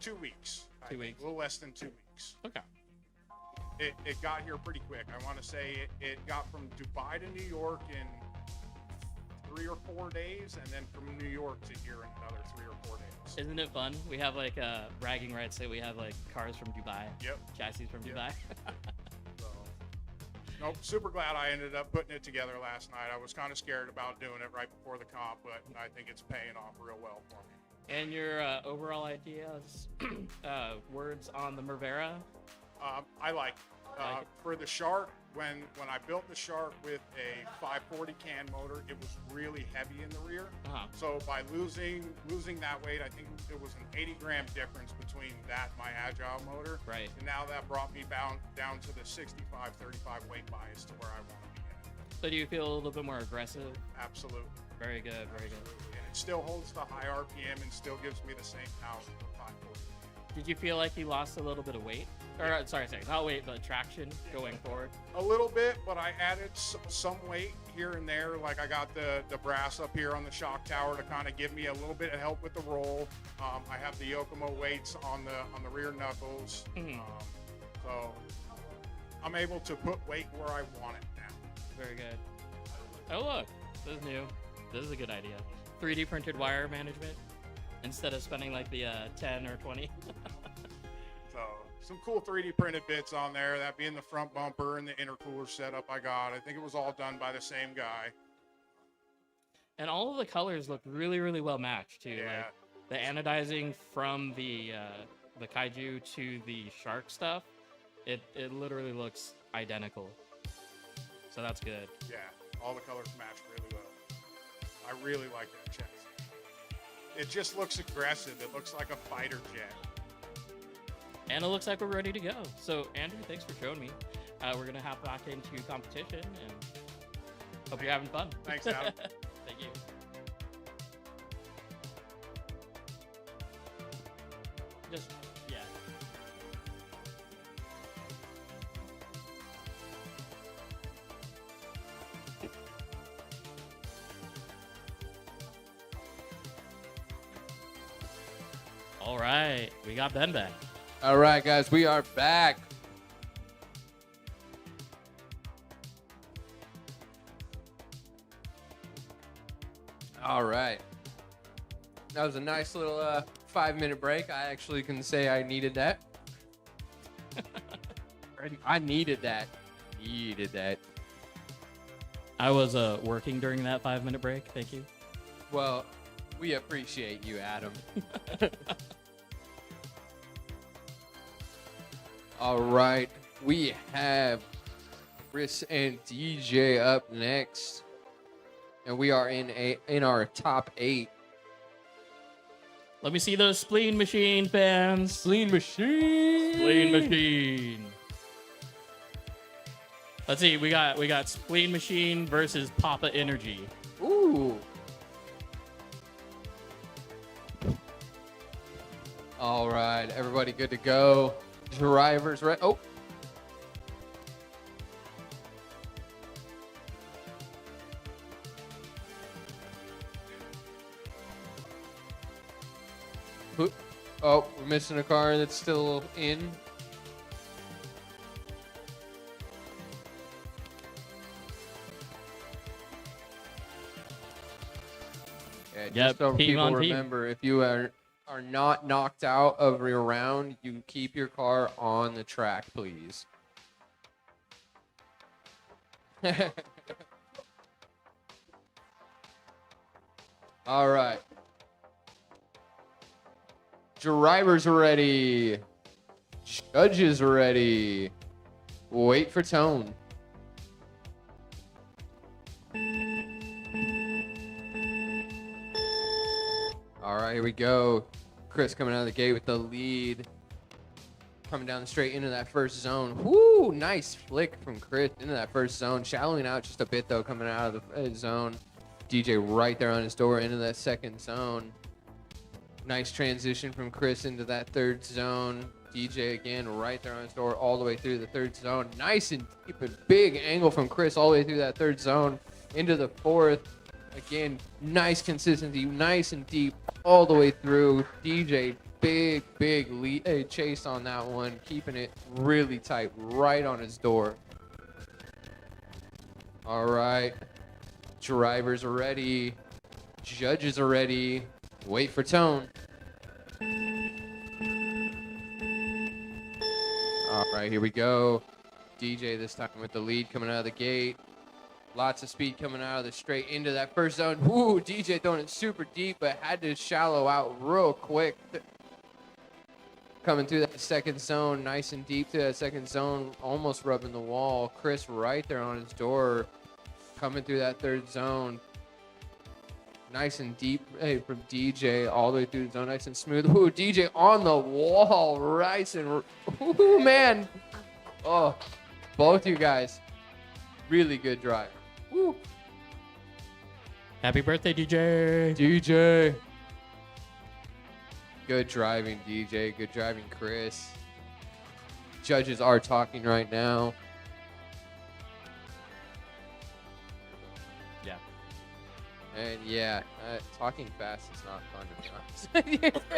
2 weeks. 2 weeks. A little less than 2 weeks. Okay. It got here pretty quick. I want to say it got from Dubai to New York in 3 or 4 days, and then from New York to here in another 3 or 4 days. Isn't it fun? We have bragging rights. Say we have cars from Dubai. Yep. Chassis from Yep. Dubai. So, nope, super glad I ended up putting it together last night. I was kind of scared about doing it right before the comp, but I think it's paying off real well for me. And your overall ideas, words on the Mervera? I like Like it. for the Shark. When I built the Shark with a 540 can motor, it was really heavy in the rear. Uh-huh. So by losing that weight, I think it was an 80-gram difference between that and my Agile motor. Right. And now that brought me down to the 65-35 weight bias to where I want to be at. So do you feel a little bit more aggressive? Absolutely. Very good, very good. Absolutely. And it still holds the high RPM and still gives me the same power for 540. Did you feel like you lost a little bit of weight? Or sorry, not weight, but traction going forward? A little bit, but I added some weight here and there. Like I got the brass up here on the shock tower to kind of give me a little bit of help with the roll. I have the Yokomo weights on the rear knuckles. Mhm. So I'm able to put weight where I want it now. Very good. Oh look, this is new. This is a good idea. 3D printed wire management instead of spending like the 10 or 20. So some cool 3D printed bits on there, that being the front bumper and the intercooler setup I got. I think it was all done by the same guy. And all of the colors look really, really well matched too. Yeah. Like the anodizing from the Kaiju to the Shark stuff, it literally looks identical. So that's good. Yeah, all the colors match really well. I really like that chassis. It just looks aggressive. It looks like a fighter jet. And it looks like we're ready to go. So Andrew, thanks for showing me. We're gonna hop back into competition and hope you're having fun. Thanks, Adam. Thank you. Just yeah. All right, we got Ben back. All right, guys, we are back. All right. That was a nice little 5-minute break. I actually can say I needed that. I needed that. Needed that. I was working during that 5-minute break. Thank you. Well, we appreciate you, Adam. All right. We have Chris and DJ up next. And we are in our top 8. Let me see those spleen machine fans. Spleen machine. Spleen machine. Let's see. We got spleen machine versus Papa Energy. Ooh. All right, everybody good to go. Drivers ready. Oh. Oh, we're missing a car that's still in. Yeah, Yep, just so team people on team. remember, if you are not knocked out of your round, you keep your car on the track, please. All right. Drivers are ready. Judges are ready. Wait for tone. All right, here we go. Chris coming out of the gate with the lead. Coming down the straight into that first zone. Woo, nice flick from Chris into that first zone. Shallowing out just a bit, though, coming out of the zone. DJ right there on his door into that second zone. Nice transition from Chris into that third zone. DJ again right there on his door all the way through the third zone. Nice and deep and big angle from Chris all the way through that third zone into the fourth. Again, nice consistency, nice and deep all the way through. DJ, big lead, chase on that one, keeping it really tight right on his door. All right, drivers are ready. Judges are ready. Wait for tone. All right, here we go. DJ this time with the lead coming out of the gate. Lots of speed coming out of the straight into that first zone. Woo, DJ throwing it super deep, but had to shallow out real quick. Coming through that second zone, nice and deep to that second zone, almost rubbing the wall. Chris right there on his door, coming through that third zone. Nice and deep from DJ all the way through the zone, nice and smooth. Ooh, DJ on the wall, nice and, ooh, man. Oh, both you guys, really good drive. Woo. Happy birthday, DJ. DJ. Good driving, DJ. Good driving, Chris. Judges are talking right now. Yeah. And yeah, talking fast is not fun, to be honest.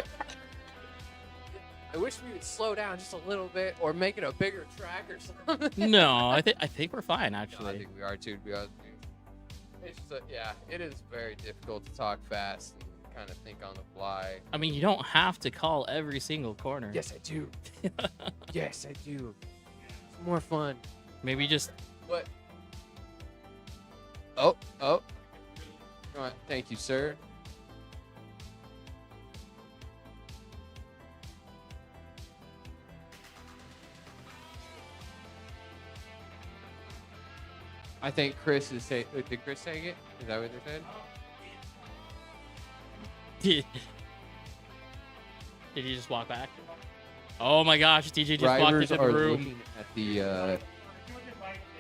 I wish we would slow down just a little bit or make it a bigger track or something. No, I think we're fine, No, actually. I think we are too, to be honest with you. It's just, yeah, it is very difficult to talk fast and kind of think on the fly. I mean, you don't have to call every single corner. Yes, I do. Yes, I do. It's more fun. Maybe just What? Oh. All right, thank you, sir. I think Chris is saying. Did Chris take it? Is that what they said? Did he just walk back? Oh my gosh, DJ just walked Drivers into the are room. looking at the.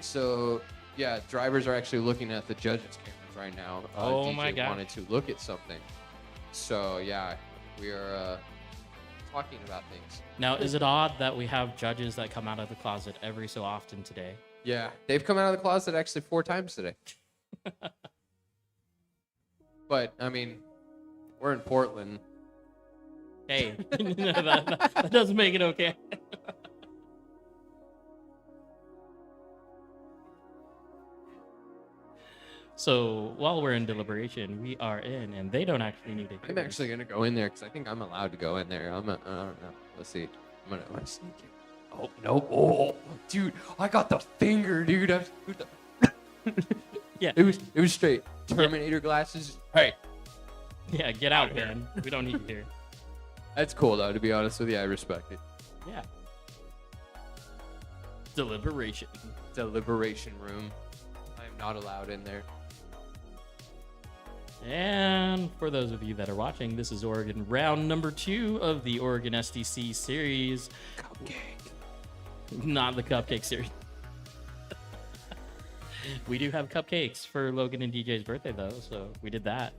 So yeah, drivers are actually looking at the judges' cameras right now. Oh DJ my God. wanted to look at something. So yeah, we are talking about things. Now, is it odd that we have judges that come out of the closet every so often today? Yeah, they've come out of the closet actually 4 times today. But I mean, we're in Portland. Hey, that doesn't make it okay. So while we're in deliberation, we are in, and they don't actually need it. I'm actually gonna go in there because I think I'm allowed to go in there. I don't know. Let's see. I'm gonna sneak in. Oh no! Oh, dude, I got the finger, dude. Yeah. It was straight. Terminator glasses. Hey, Yeah, get out, man. We don't need you here. that's cool though. To be honest with you, I respect it. Yeah. Deliberation. Deliberation room. I am not allowed in there. And for those of you that are watching, this is Oregon round number 2 of the Oregon SDC series. Cupcake. Not the cupcake series. We do have cupcakes for Logan and DJ's birthday, though, so we did that.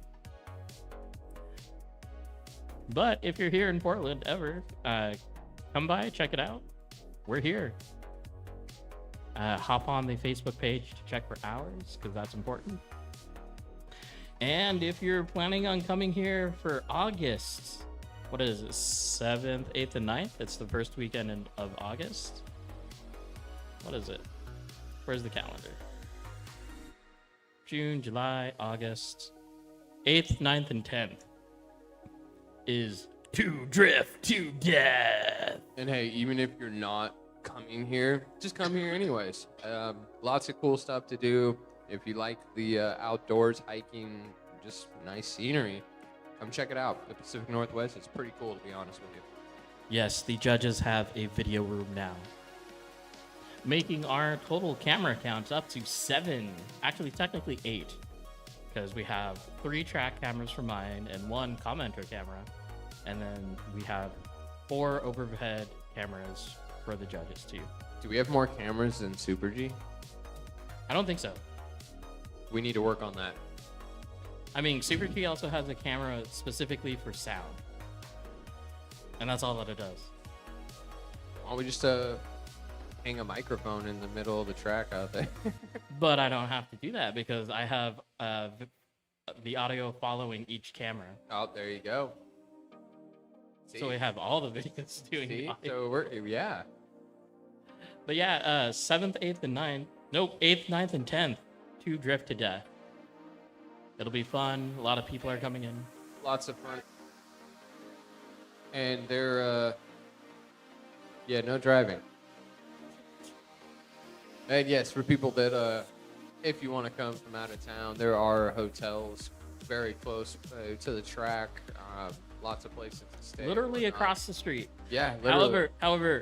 But if you're here in Portland ever, come by, check it out. We're here. Hop on the Facebook page to check for hours, because that's important. And if you're planning on coming here for August, what is it, 7th, 8th, and 9th? It's the first weekend of August. What is it? Where's the calendar? June, July, August. 8th, 9th, and 10th is To Drift to Death. And hey, even if you're not coming here, just come here anyways. Lots of cool stuff to do. If you like the outdoors, hiking, just nice scenery, come check it out. The Pacific Northwest, it's pretty cool, to be honest with you. Yes, the judges have a video room now, making our total camera counts up to 7. Actually, technically 8, because we have 3 track cameras for mine and 1 commenter camera, and then we have 4 overhead cameras for the judges too. Do we have more cameras than Super G? I don't think so. We need to work on that. I mean, Super G also has a camera specifically for sound, and that's all that it does. Why don't we just hang a microphone in the middle of the track out there? But I don't have to do that because I have the audio following each camera. Oh, there you go. So we have all the videos doing the See? audio. So we're, yeah. But yeah, 7th, 8th, and 9th. Nope, 8th, 9th, and 10th. To Drift to Death. It'll be fun. A lot of people are coming in. Lots of fun. And they're, yeah, no driving. And yes, for people that, if you want to come from out of town, there are hotels very close to the track. Lots of places to stay. Literally across the street. Yeah, literally. However,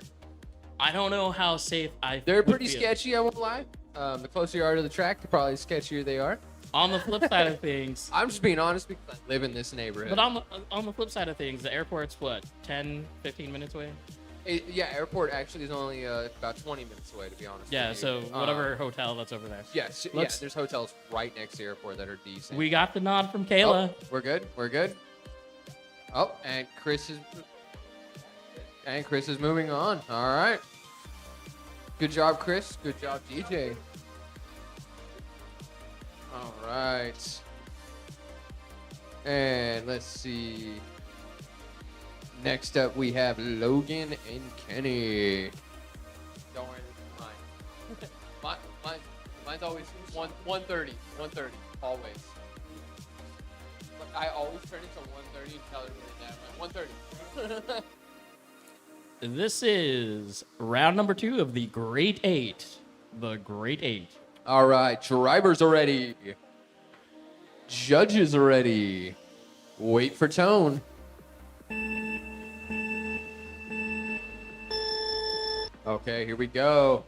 I don't know how safe They're would pretty feel. sketchy, I won't lie. The closer you are to the track, the probably sketchier they are. On the flip side of things, I'm just being honest because I live in this neighborhood. but on the flip side of things, the airport's what, 10, 15 minutes away? Yeah, airport actually is only about 20 minutes away, to be honest. Yeah, with so you. whatever hotel that's over there. Yes, yeah, Let's- there's hotels right next to the airport that are decent. We got the nod from Kayla. Oh, we're good. We're good. Oh, and Chris is moving on. All right. Good job, Chris. Good job, DJ. All right. And let's see. Next up, we have Logan and Kenny. Don't worry, this is mine. Mine's always 130. 130, always. I always turn it to 130 and tell everybody that. I'm like, 130. This is round number 2 of the Great 8. The Great 8. All right, drivers are ready. Judges are ready. Wait for tone. Okay, here we go.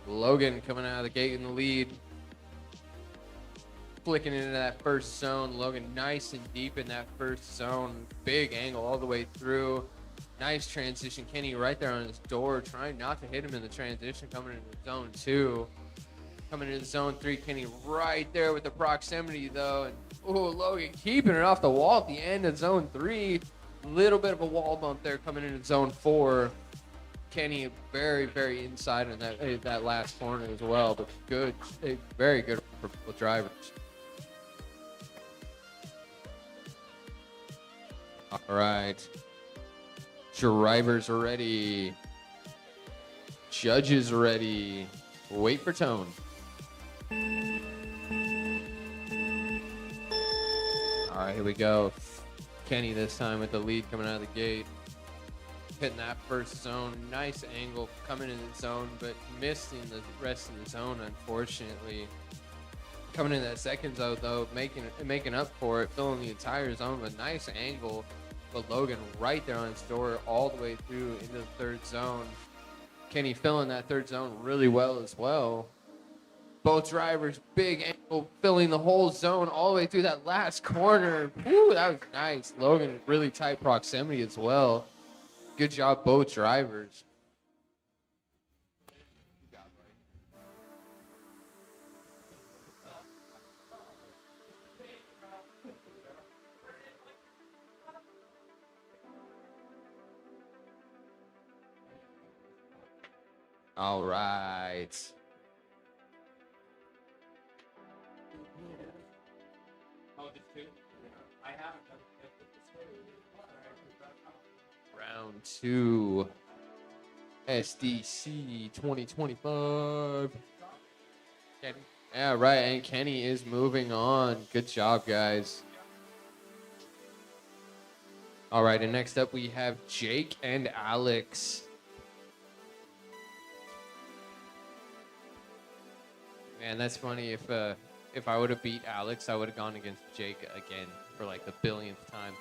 Logan coming out of the gate in the lead. Flicking into that first zone. Logan nice and deep in that first zone. Big angle all the way through. Nice transition. Kenny right there on his door, trying not to hit him in the transition, coming into zone 2. Coming into zone 3, Kenny right there with the proximity though. And Logan keeping it off the wall at the end of zone 3. Little bit of a wall bump there coming into zone 4. Kenny very, very inside in that last corner as well, but good, very good for both drivers. All right. Drivers are ready. Judges are ready. Wait for tone. here we go. Kenny this time with the lead coming out of the gate. Hitting that first zone. Nice angle coming in the zone, but missing the rest of the zone, unfortunately. Coming in that second zone, though, making up for it, filling the entire zone with a nice angle. But Logan right there on his door all the way through into the third zone. Kenny filling that third zone really well as well. Both drivers, big angle, filling the whole zone all the way through that last corner. Woo, that was nice. Logan, really tight proximity as well. Good job, both drivers. All right. Round 2. SDC 2025. Kenny. Yeah, right. And Kenny is moving on. Good job, guys. All right. And next up, we have Jake and Alex. Man, that's funny. If I would have beat Alex, I would have gone against Jake again for like the billionth time.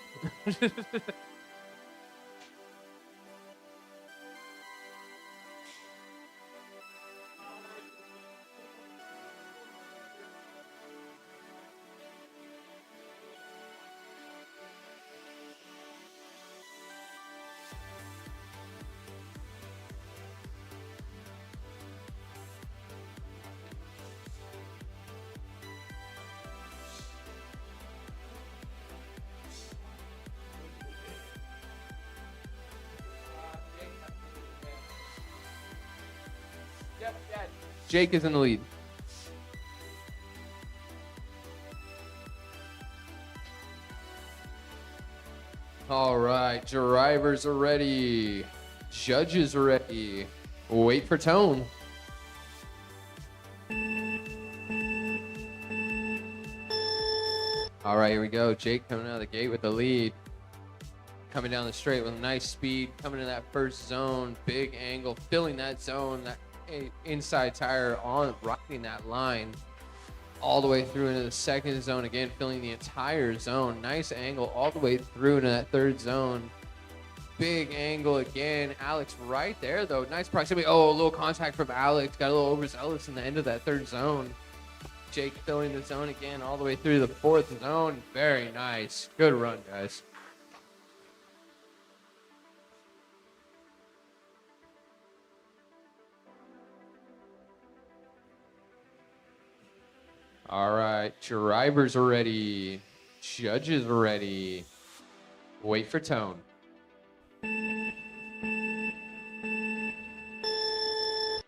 Jake is in the lead. All right, drivers are ready. Judges are ready. Wait for tone. All right, here we go. Jake coming out of the gate with the lead. Coming down the straight with nice speed. Coming to that first zone. Big angle. Filling that zone. That inside tire on riding that line all the way through into the second zone again, filling the entire zone. Nice angle all the way through into that third zone. Big angle again. Alex right there though. Nice proximity. Oh, a little contact from Alex. Got a little overzealous in the end of that third zone. Jake filling the zone again all the way through the fourth zone. Very nice. Good run, guys. All right, drivers are ready. Judges are ready. Wait for tone. All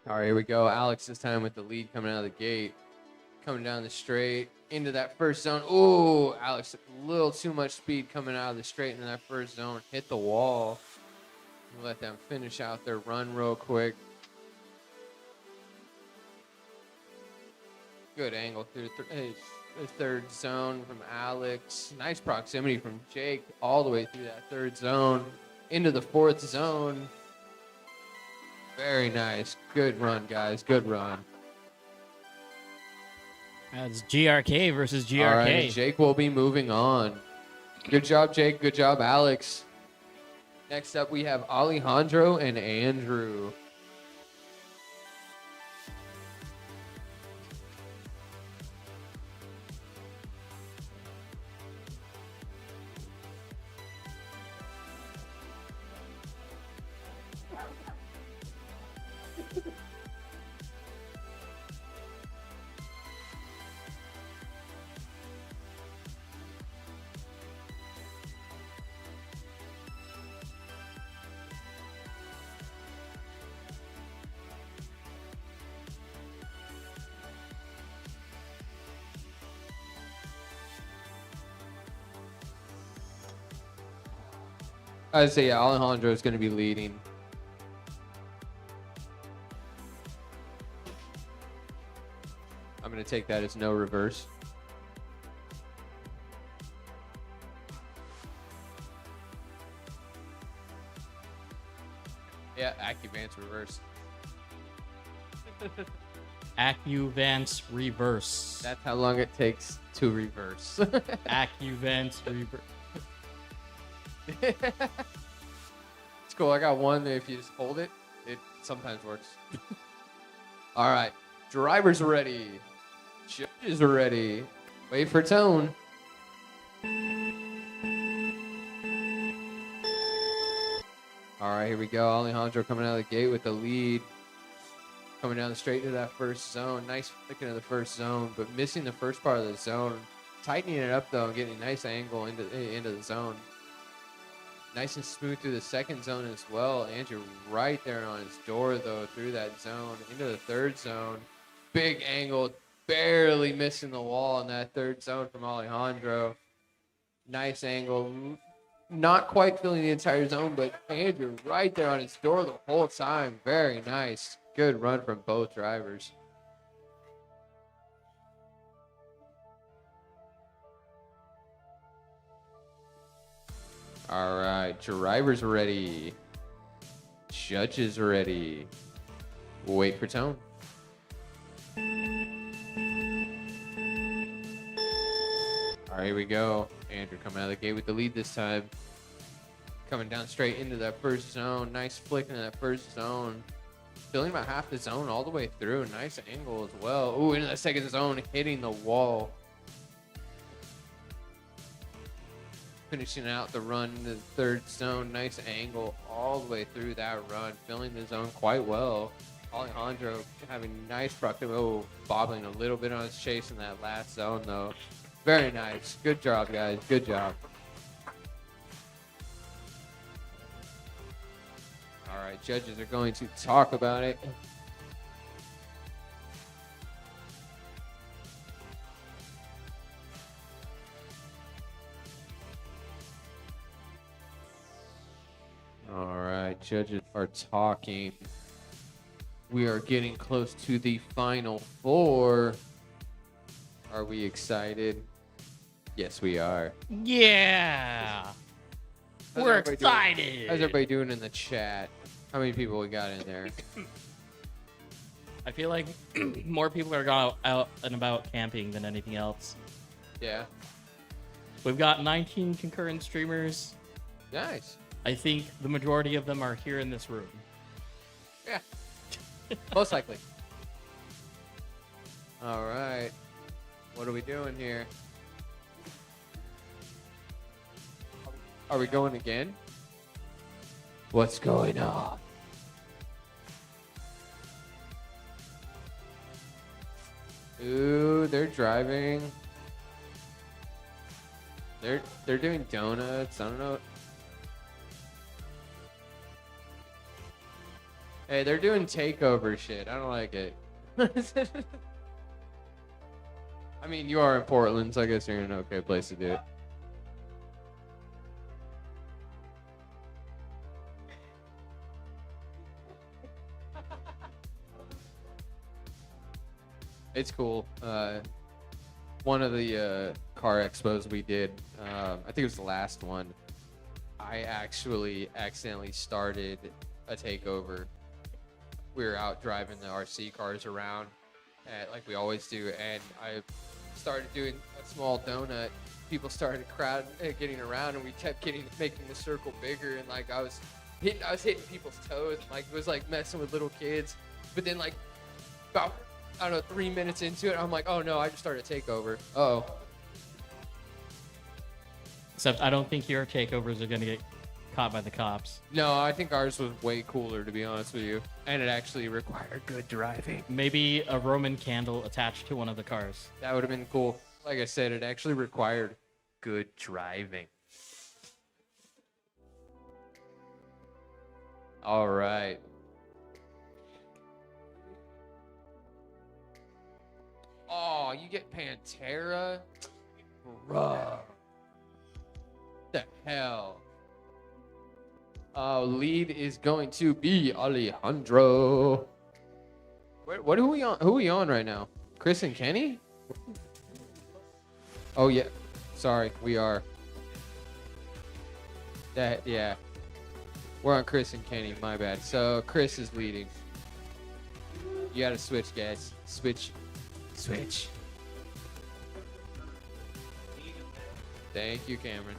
right, here we go. Alex this time with the lead coming out of the gate. Coming down the straight into that first zone. Oh, Alex, a little too much speed coming out of the straight into that first zone. Hit the wall. Let them finish out their run real quick. Good angle through the third zone from Alex. Nice proximity from Jake all the way through that third zone into the fourth zone. Very nice. Good run, guys. Good run. That's GRK versus GRK. All right, Jake will be moving on. Good job, Jake. Good job, Alex. Next up, we have Alejandro and Andrew. I'd say Alejandro is going to be leading. I'm going to take that as no reverse. Yeah, AccuVance reverse. AccuVance reverse. That's how long it takes to reverse. AccuVance reverse. It's cool. I got one that if you just hold it, it sometimes works. All right. Drivers are ready. Judges are ready. Wait for tone. All right, here we go. Alejandro coming out of the gate with the lead. Coming down the straight to that first zone. Nice flick into the first zone, but missing the first part of the zone. Tightening it up, though, and getting a nice angle into the zone. Nice and smooth through the second zone as well. Andrew right there on his door, though, through that zone. Into the third zone. Big angle, barely missing the wall in that third zone from Alejandro. Nice angle. Not quite filling the entire zone, but Andrew right there on his door the whole time. Very nice. Good run from both drivers. All right, drivers ready. Judges ready. Wait for tone. All right, here we go. Andrew coming out of the gate with the lead this time. Coming down straight into that first zone. Nice flick into that first zone. Filling about half the zone all the way through. Nice angle as well. Ooh, into the second zone, hitting the wall. Finishing out the run in the third zone. Nice angle all the way through that run. Filling the zone quite well. Alejandro having nice proximity. Oh, bobbling a little bit on his chase in that last zone, though. Very nice. Good job, guys. Good job. All right, judges are going to talk about it. All right, judges are talking. We are getting close to the final four. Are we excited? Yes, we are. Yeah. How's We're everybody doing? excited. How's everybody doing in the chat? How many people we got in there? I feel like more people are going out and about camping than anything else. Yeah. We've got 19 concurrent streamers. Nice. I think the majority of them are here in this room. Yeah. Most likely. All right. What are we doing here? Are we going again? What's going on? Ooh, they're driving. They're doing donuts. I don't know. Hey, they're doing takeover shit. I don't like it. I mean, you are in Portland, so I guess you're in an okay place to do it. It's cool. One of the car expos we did, I think it was the last one, I actually accidentally started a takeover. We were out driving the RC cars around, like we always do, and I started doing a small donut. People started getting around, and we kept making the circle bigger, and like I was hitting people's toes, and, like it was like messing with little kids. But then like about, I don't know, 3 minutes into it, I'm like, oh no, I just started a takeover. Uh-oh. Except I don't think your takeovers are going to get caught by the cops. No, I think ours was way cooler, to be honest with you. And it actually required good driving. Maybe a Roman candle attached to one of the cars. That would have been cool. Like I said, it actually required good driving. All right. Oh, you get Pantera? Bruh. The hell? Lead is going to be Alejandro. What are we on? Who are we on right now? Chris and Kenny? Oh yeah. Sorry, we are. Yeah. We're on Chris and Kenny. My bad. So Chris is leading. You got to switch, guys. Switch. Thank you, Cameron.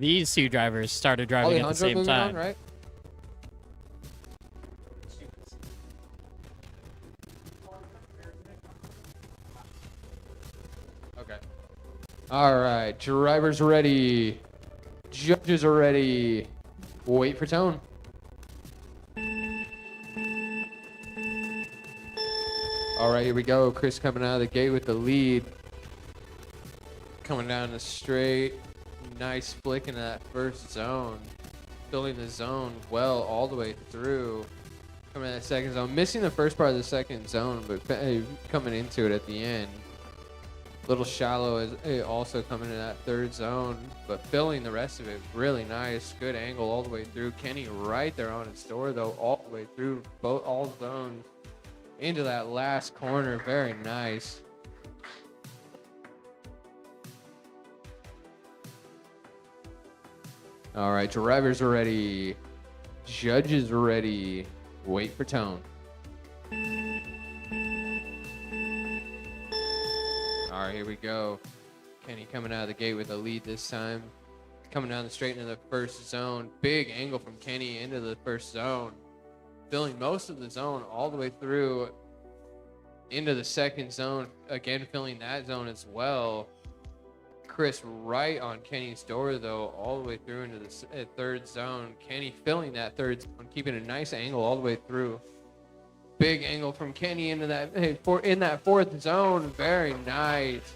These two drivers started driving at the same moving time. on, right? Okay. All right. Drivers ready. Judges are ready. Wait for tone. All right, here we go. Chris coming out of the gate with the lead. Coming down the straight. Nice flick into that first zone. Filling the zone well all the way through. Coming in that second zone. Missing the first part of the second zone, but coming into it at the end. Little shallow is also coming into that third zone, but filling the rest of it really nice. Good angle all the way through. Kenny right there on his door, though, all the way through all zones. Into that last corner. Very nice. All right, drivers are ready. Judges are ready. Wait for tone. All right, here we go. Kenny coming out of the gate with a lead this time. Coming down the straight into the first zone. Big angle from Kenny into the first zone. Filling most of the zone all the way through into the second zone. Again, filling that zone as well. Chris right on Kenny's door, though, all the way through into the third zone. Kenny filling that third zone, keeping a nice angle all the way through. Big angle from Kenny into that in that fourth zone. Very nice.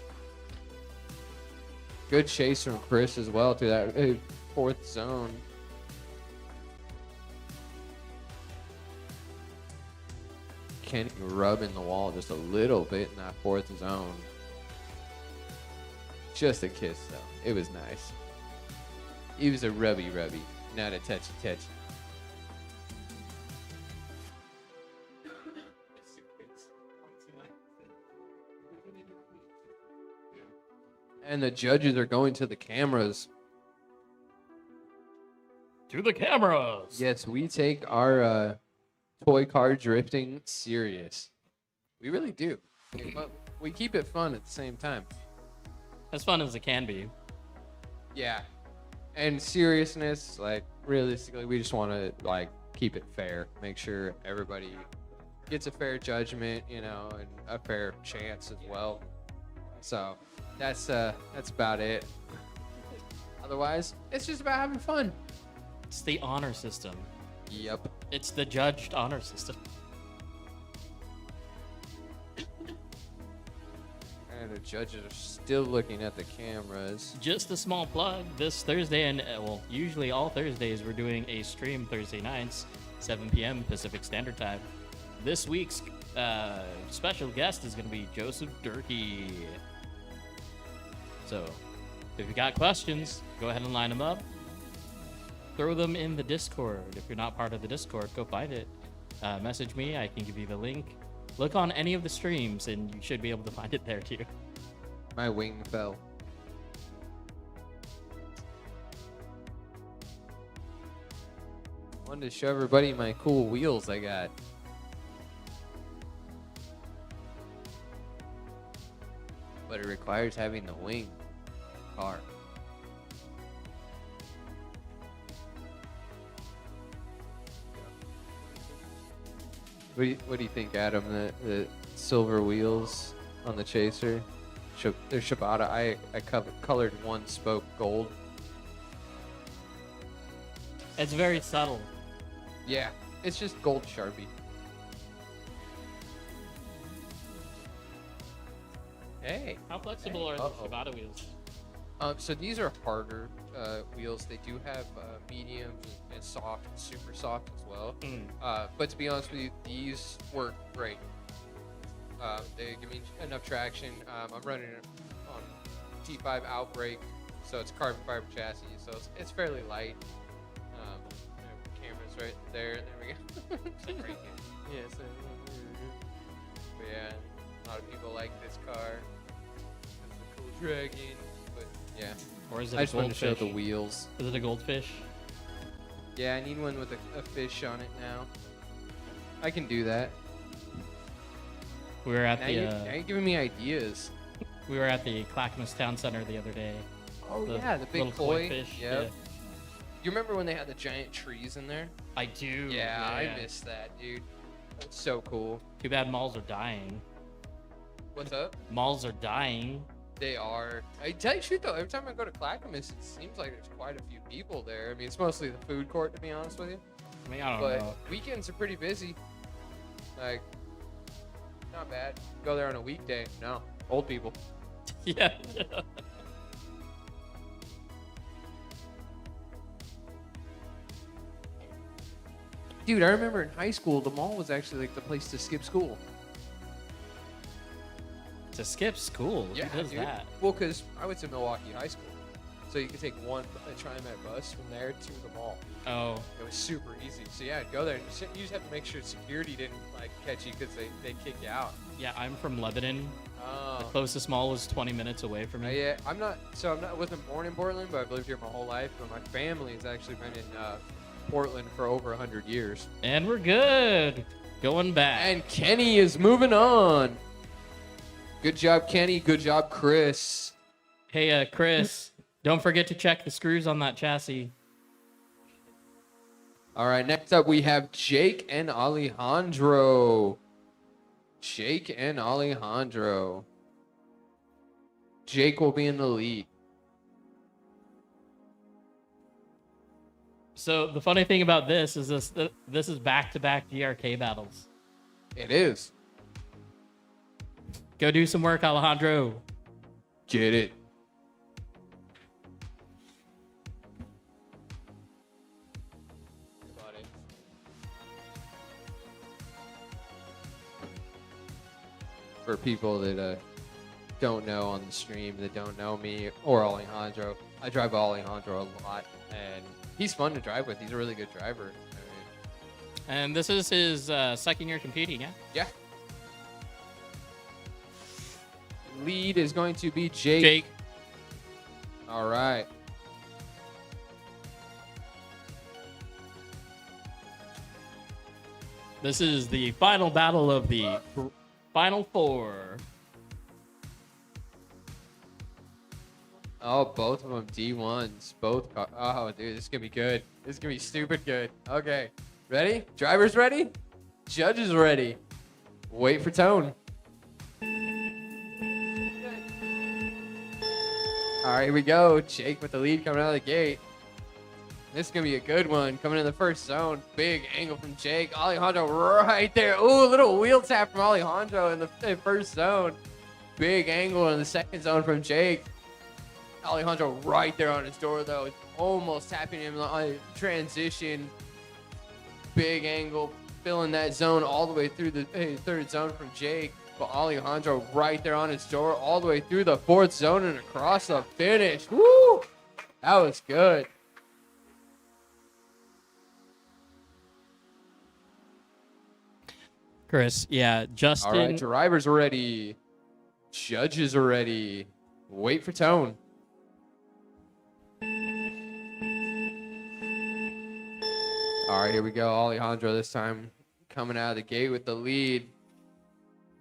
Good chase from Chris as well to that fourth zone. Kenny rubbing the wall just a little bit in that fourth zone. Just a kiss, though. It was nice. It was a rubby, not a touchy. And the judges are going to the cameras. To the cameras. Yes, we take our toy car drifting serious. We really do. But we keep it fun at the same time. As fun as it can be. Yeah. And seriousness, like, realistically, we just want to, like, keep it fair. Make sure everybody gets a fair judgment, you know, and a fair chance as well. So that's about it. Otherwise, it's just about having fun. It's the honor system. Yep. It's the judged honor system. And the judges are still looking at the cameras. Just a small plug. This Thursday, and well, usually all Thursdays, we're doing a stream Thursday nights, 7 p.m. Pacific Standard Time. This week's special guest is going to be Joseph Durkee. So, if you got questions, go ahead and line them up. Throw them in the Discord. If you're not part of the Discord, go find it. Message me. I can give you the link. Look on any of the streams, and you should be able to find it there, too. My wing fell. Wanted to show everybody my cool wheels I got. But it requires having the wing car. What do you think, Adam? The silver wheels on the Chaser? They're Shibata. I colored one spoke gold. It's very subtle. Yeah, it's just gold Sharpie. Hey. How flexible are the Shibata wheels? So these are harder wheels. They do have medium and soft, and super soft as well. But to be honest with you, these work great. They give me enough traction. I'm running it on T5 Outbreak, so it's carbon fiber chassis, so it's fairly light. Camera's right there. There we go. Yes. But yeah, a lot of people like this car. It's a cool dragon. But yeah, Or is it I a just wanted to show goldfish? the wheels. Is it a goldfish? Yeah, I need one with a fish on it now. I can do that. We were at Now, the you're giving me ideas. we were at the Clackamas Town Center the other day. Oh The yeah, the big little koi. fish. Yep. You remember when they had the giant trees in there? I do. Yeah, I miss that, dude. That's so cool. Too bad malls are dying. What's up? Malls are dying. They are. I tell you the truth though, every time I go to Clackamas, it seems like there's quite a few people there. I mean, it's mostly the food court, to be honest with you. I mean, I don't But know. weekends are pretty busy. Like, not bad. Go there on a weekday. No, old people. Yeah. Dude, I remember in high school, the mall was actually like the place to skip school. To skip school. Who does dude. that? Well, because I went to Milwaukee High School. So you could take one Trimet bus from there to the mall. Oh. It was super easy. So yeah, go there. You just have to make sure security didn't like catch you because they kick you out. Yeah, I'm from Lebanon. The Oh. closest mall was 20 minutes away from me. Yeah, I wasn't born in Portland, but I've lived here my whole life. But my family has actually been in Portland for over 100 years. And we're good. Going back. And Kenny is moving on. Good job, Kenny. Good job, Chris. Hey, Chris, don't forget to check the screws on that chassis. All right, next up we have Jake and Alejandro. Jake and Alejandro. Jake will be in the lead. So the funny thing about this is this is back-to-back DRK battles. It is. Go do some work, Alejandro. Get it. For people that don't know on the stream, that don't know me or Alejandro, I drive Alejandro a lot, and he's fun to drive with. He's a really good driver. I mean, And this is his second year competing, yeah? yeah. Lead is going to be Jake. Jake. All right. This is the final battle of the Final Four. Oh, both of them D1s. Both. Oh, dude, this is going to be good. This is going to be stupid good. Okay. Ready? Drivers ready? Judges ready. Wait for tone. All right, here we go. Jake with the lead coming out of the gate. This is going to be a good one. Coming in the first zone. Big angle from Jake. Alejandro right there. Ooh, a little wheel tap from Alejandro in the first zone. Big angle in the second zone from Jake. Alejandro right there on his door, though. It's almost tapping him on transition. Big angle. Filling that zone all the way through the third zone from Jake. But Alejandro right there on his door all the way through the fourth zone and across the finish. Woo! That was good. Chris, yeah, Justin. All right, drivers are ready. Judges are ready. Wait for tone. All right, here we go. Alejandro this time coming out of the gate with the lead.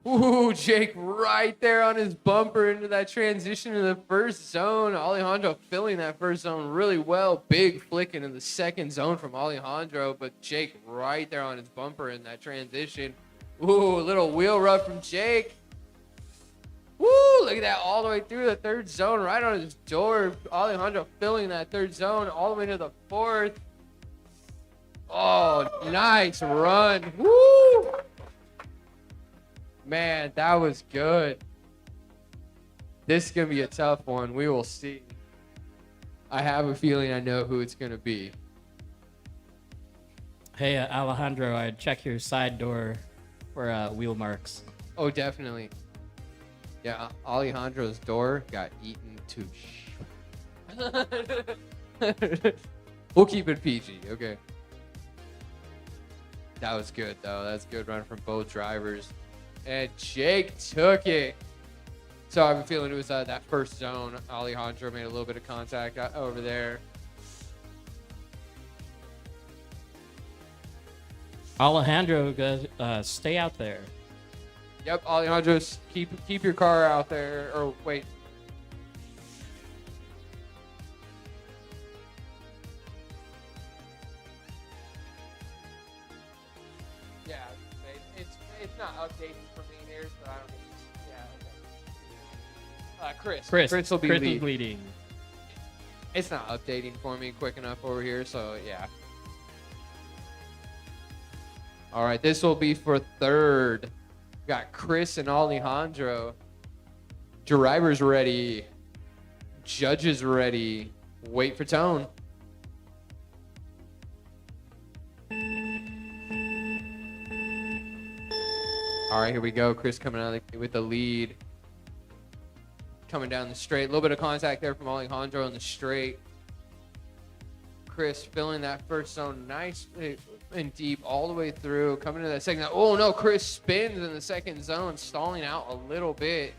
Ooh, Jake right there on his bumper into that transition in the first zone. Alejandro filling that first zone really well. Big flick into the second zone from Alejandro, but Jake right there on his bumper in that transition. Ooh, a little wheel rub from Jake. Woo, look at that all the way through the third zone, right on his door. Alejandro filling that third zone all the way to the fourth. Oh, nice run. Woo! Man, that was good. This is going to be a tough one. We will see. I have a feeling I know who it's going to be. Hey, Alejandro, I'd check your side door for wheel marks. Oh, definitely. Yeah, Alejandro's door got eaten to We'll keep it PG, okay. That was good, though. That's a good run from both drivers. And Jake took it. So I have a feeling it was that first zone. Alejandro made a little bit of contact over there. Alejandro, stay out there. Yep, Alejandro, keep your car out there. Or wait. Yeah, it's not updating for me here, so I don't think it's, yeah, okay. Chris will be Chris lead. is leading. It's not updating for me quick enough over here, so yeah. All right, this will be for third. Got Chris and Alejandro. Drivers ready. Judges ready. Wait for tone. All right, here we go. Chris coming out with the lead. Coming down the straight. A little bit of contact there from Alejandro on the straight. Chris filling that first zone nice and deep all the way through. Coming to that second. Oh, no. Chris spins in the second zone, stalling out a little bit.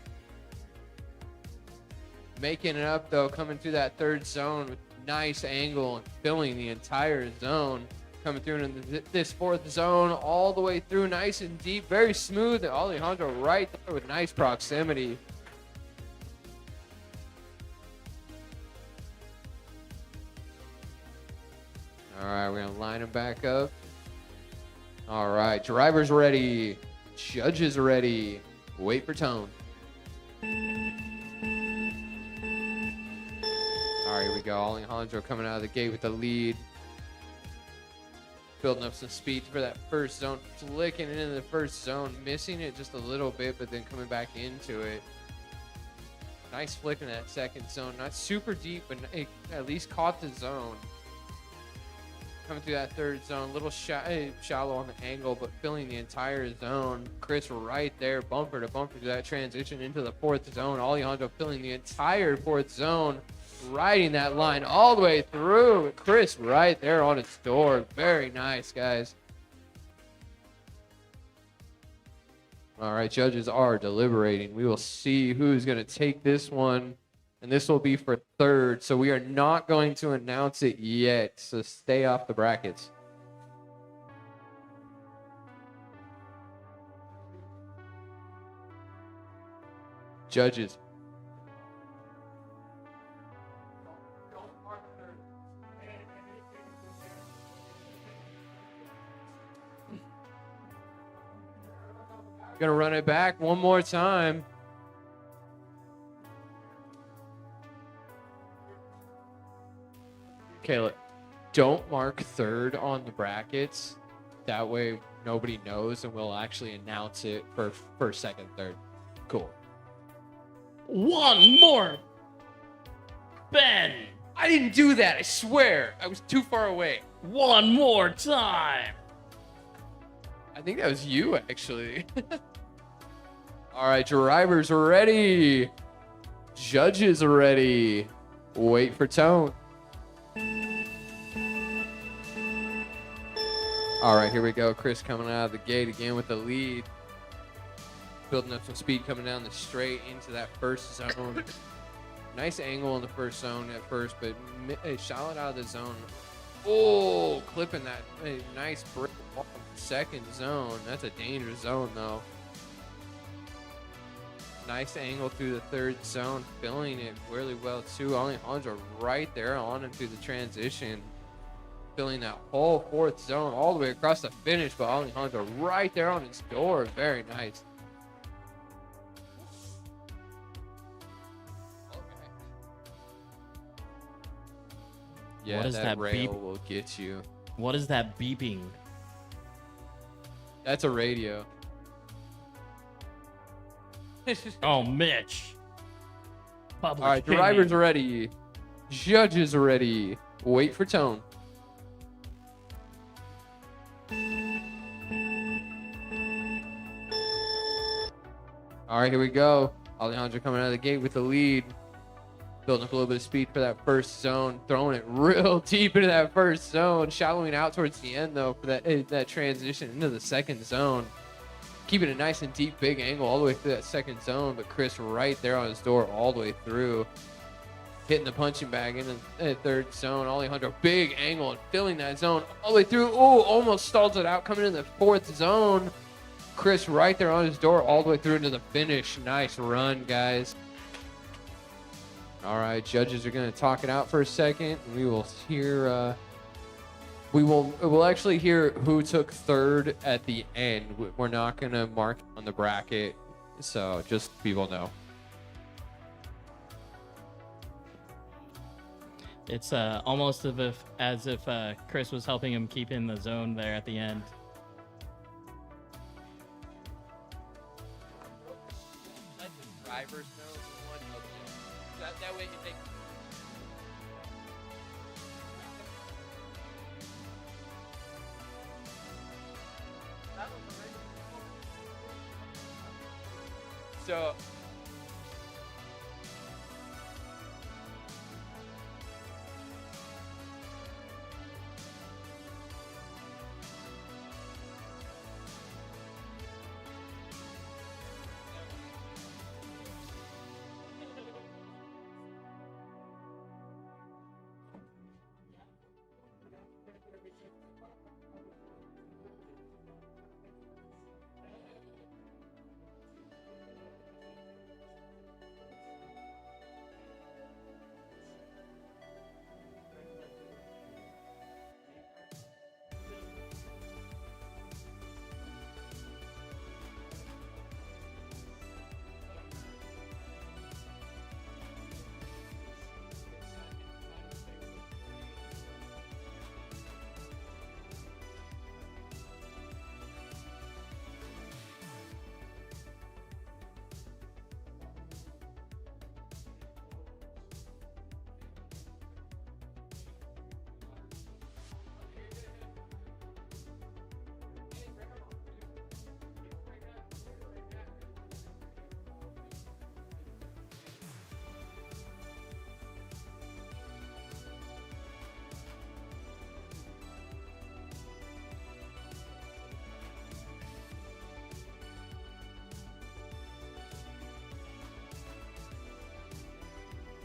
Making it up, though, coming through that third zone with nice angle and filling the entire zone. Coming through in this fourth zone all the way through, nice and deep, very smooth. And Alejandro right there with nice proximity. All right, we're going to line them back up. All right, drivers ready. Judges ready. Wait for tone. All right, here we go. Alejandro coming out of the gate with the lead. Building up some speed for that first zone. Flicking into the first zone. Missing it just a little bit, but then coming back into it. Nice flick in that second zone. Not super deep, but it at least caught the zone. Coming through that third zone. A little shallow on the angle, but filling the entire zone. Chris right there, bumper to bumper to that transition into the fourth zone. Alejandro filling the entire fourth zone. Riding that line all the way through. Chris right there on its door. Very nice, guys. All right, judges are deliberating. We will see who's going to take this one. And this will be for third. So we are not going to announce it yet. So stay off the brackets. Judges. Gonna run it back one more time. Okay, don't mark third on the brackets. That way nobody knows, and we'll actually announce it for first, second, third. Cool. One more. Ben. I didn't do that, I swear. I was too far away. One more time. I think that was you, actually. All right, drivers are ready. Judges are ready. Wait for tone. All right, here we go. Chris coming out of the gate again with the lead. Building up some speed coming down the straight into that first zone. Nice angle in the first zone at first, but shot out of the zone. Oh, clipping that nice brick off the second zone. That's a dangerous zone, though. Nice angle through the third zone, filling it really well, too. Alejandro right there on him through the transition. Filling that whole fourth zone all the way across the finish, but Alejandro right there on his door. Very nice. Yeah, What is that rail beep? will get you. What is that beeping? That's a radio. Oh, Mitch. Public All right, opinion. drivers are ready. Judges are ready. Wait for tone. All right, here we go. Alejandro coming out of the gate with the lead. Building up a little bit of speed for that first zone. Throwing it real deep into that first zone. Shallowing out towards the end, though, for that transition into the second zone. keeping it nice and deep, big angle all the way through that second zone. But Chris right there on his door all the way through. Hitting the punching bag in the third zone. Alejandro, big angle and filling that zone all the way through. Oh, almost stalls it out. Coming in the fourth zone. Chris right there on his door all the way through into the finish. Nice run, guys. All right, judges are going to talk it out for a second. We will hear... We'll actually hear who took third at the end. We're not going to mark on the bracket, so just people know. It's almost as if Chris was helping him keep in the zone there at the end. That way you take. So.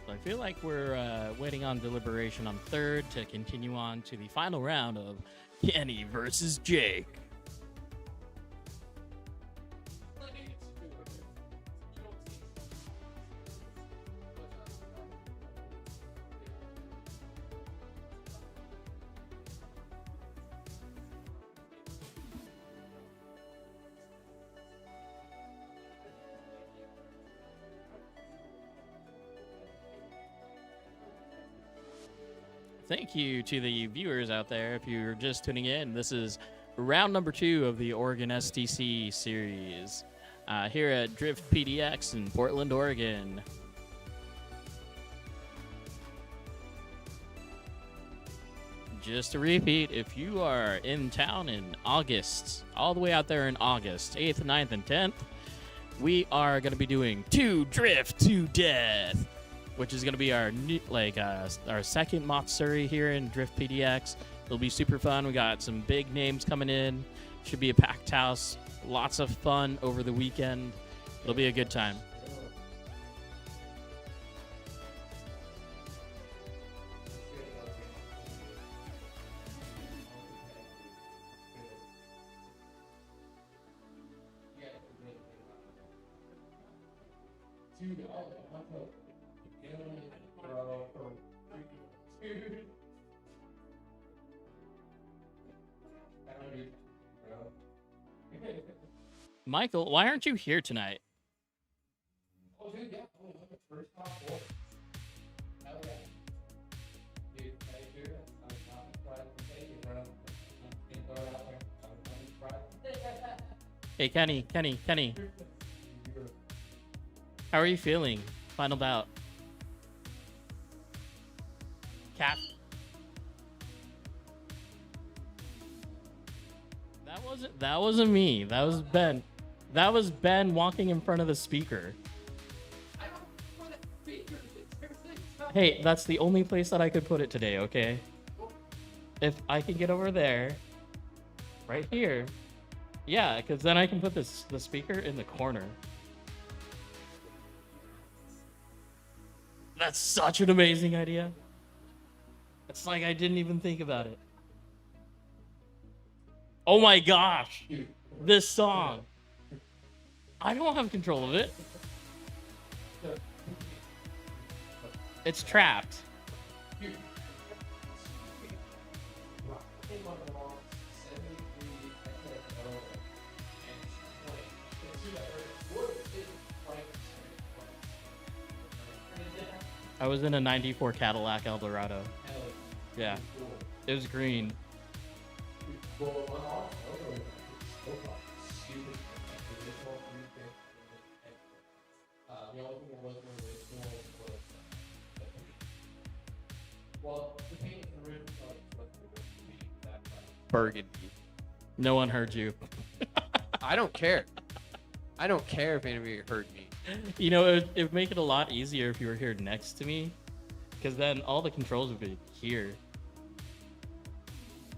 I feel like we're waiting on deliberation on third to continue on to the final round of Kenny versus Jake. Thank you to the viewers out there. If you're just tuning in, this is round number 2 of the Oregon SDC series here at Drift PDX in Portland, Oregon. Just to repeat, if you are in town in August, all the way out there in August, 8th, 9th, and 10th, we are going to be doing 2 Drift to Death, which is going to be our new, our second Matsuri here in Drift PDX. It'll be super fun. We got some big names coming in. Should be a packed house. Lots of fun over the weekend. It'll be a good time. Michael, why aren't you here tonight? Oh, dude, yeah. Oh, first top 4. Hell yeah. Dude, thank you. I'm not surprised to take it, bro. I'm throw it out there. I'm surprised. Hey, Kenny. How are you feeling? Final bout. Cap. That wasn't me. That was Ben. That was Ben walking in front of the speaker. Hey, that's the only place that I could put it today, okay? If I can get over there, right here, Yeah, because then I can put the speaker in the corner. That's such an amazing idea. It's like I didn't even think about it. Oh my gosh. This song. I don't have control of it. It's trapped. I was in a 94 Cadillac Eldorado. Yeah. It was green. Burgundy. No one heard you. I don't care. I don't care if anybody heard me. You know, it would make it a lot easier if you were here next to me, because then all the controls would be here.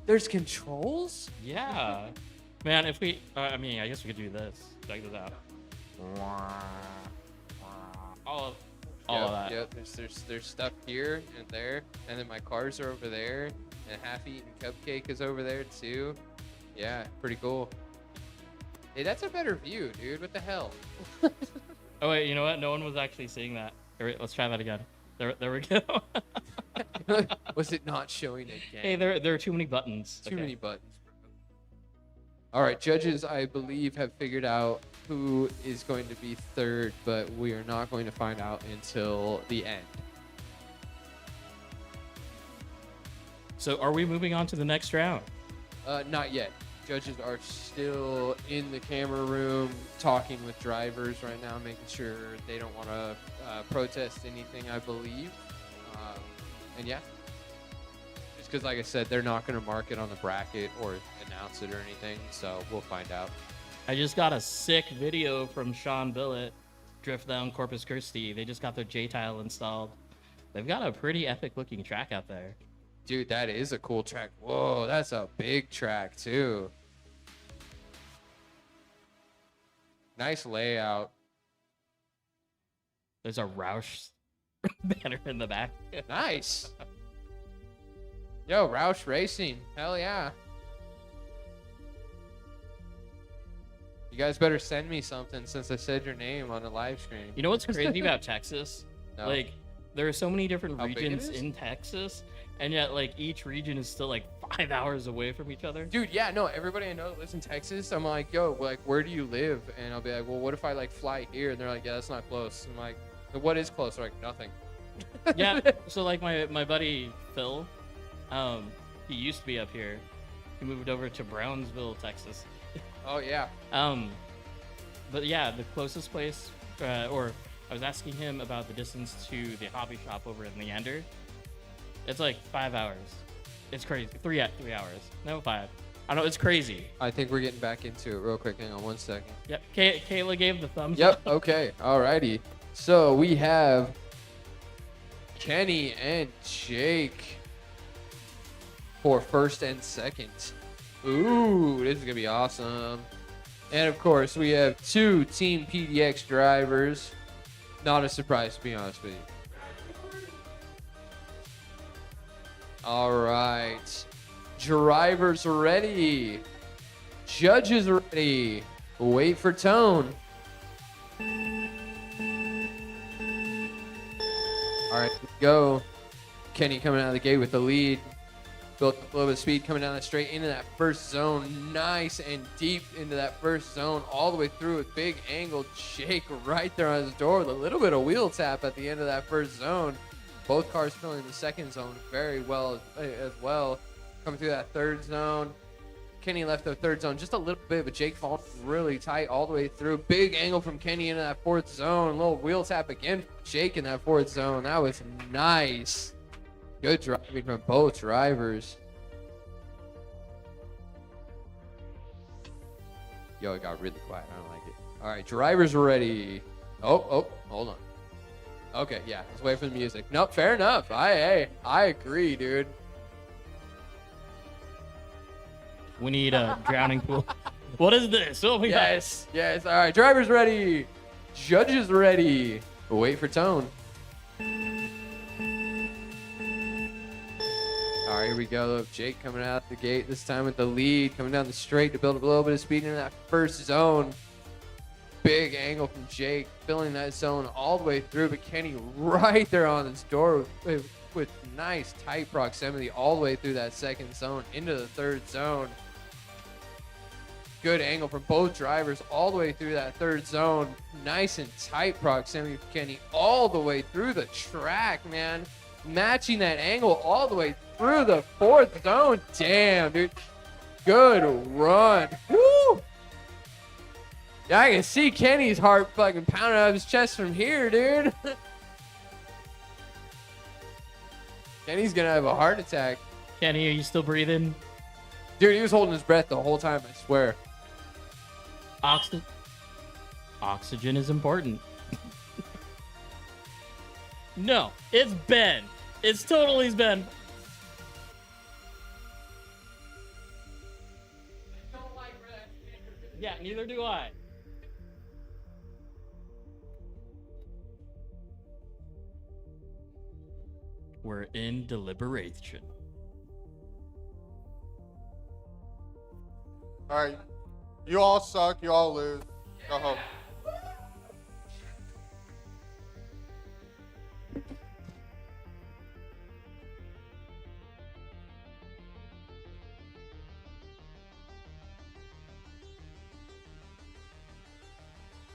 There's controls? Yeah. Man, if we... I mean, I guess we could do this. Check this out. All of that. Yep. There's stuff here and there, and then my cars are over there, and half-eaten cupcake is over there too. Yeah, pretty cool. Hey, that's a better view, dude. What the hell? Oh, wait, you know what? No one was actually seeing that. Here, let's try that again. There we go. Was it not showing again? Hey, there are too many buttons. Too Okay. many buttons. All right, judges, I believe, have figured out who is going to be third, but we are not going to find out until the end. So are we moving on to the next round? Not yet. Judges are still in the camera room talking with drivers right now, making sure they don't want to protest anything, I believe. And yeah, just because, like I said, they're not going to mark it on the bracket or announce it or anything, so we'll find out. I just got a sick video from Sean Billett, Drift Down Corpus Christi. They just got their J-Tile installed. They've got a pretty epic looking track out there. Dude, that is a cool track. Whoa, that's a big track, too. Nice layout. There's a Roush banner in the back. Nice. Yo, Roush Racing. Hell yeah. You guys better send me something since I said your name on the live stream. You know what's crazy about Texas? No. Like, there are so many different How big it regions is? in Texas, and yet, like, each region is still, like, 5 hours away from each other. Dude, yeah, no, everybody I know that lives in Texas, I'm like, yo, like, where do you live? And I'll be like, well, what if I, like, fly here? And they're like, yeah, that's not close. I'm like, what is close? They're like, nothing. Yeah, so, like, my buddy Phil, he used to be up here. He moved over to Brownsville, Texas. Oh, yeah. But yeah, the closest place, or I was asking him about the distance to the hobby shop over in Leander. It's like 5 hours. It's crazy. 3 hours. No, 5. I know, it's crazy. I think we're getting back into it real quick. Hang on 1 second. Yep. Kayla gave the thumbs Yep, up. okay. Alrighty. So we have Kenny and Jake for first and second. Ooh, this is going to be awesome. And of course, we have 2 Team PDX drivers. Not a surprise, to be honest with you. All right. Drivers ready. Judges ready. Wait for tone. All right, let's go. Kenny coming out of the gate with the lead. Built up a little bit of speed coming down the straight into that first zone. Nice and deep into that first zone. All the way through with big angle. Jake right there on his door with a little bit of wheel tap at the end of that first zone. Both cars filling the second zone very well as well. Coming through that third zone. Kenny left the third zone just a little bit, but Jake falls really tight all the way through. Big angle from Kenny into that fourth zone. A little wheel tap again. Jake in that fourth zone. That was nice. Good driving from both drivers. Yo, it got really quiet. I don't like it. All right, drivers are ready. Oh, hold on. Okay, yeah, let's wait for the music. Nope, fair enough. I agree, dude. We need a drowning pool. What is this? Oh my god. Yes. All right, drivers ready. Judges ready. We'll wait for tone. All right, here we go. Jake coming out the gate this time with the lead, coming down the straight to build up a little bit of speed in that first zone. Big angle from Jake, filling that zone all the way through, but Kenny right there on his door with nice tight proximity all the way through that second zone into the third zone. Good angle from both drivers all the way through that third zone. Nice and tight proximity for Kenny all the way through the track, man. Matching that angle all the way through the fourth zone. Damn, dude. Good run. Woo! Yeah, I can see Kenny's heart fucking pounding out of his chest from here, dude. Kenny's gonna have a heart attack. Kenny, are you still breathing? Dude, he was holding his breath the whole time, I swear. Oxygen is important. No, it's Ben. It's totally Ben. Yeah, neither do I. We're in deliberation. All right. You all suck. You all lose. Go home.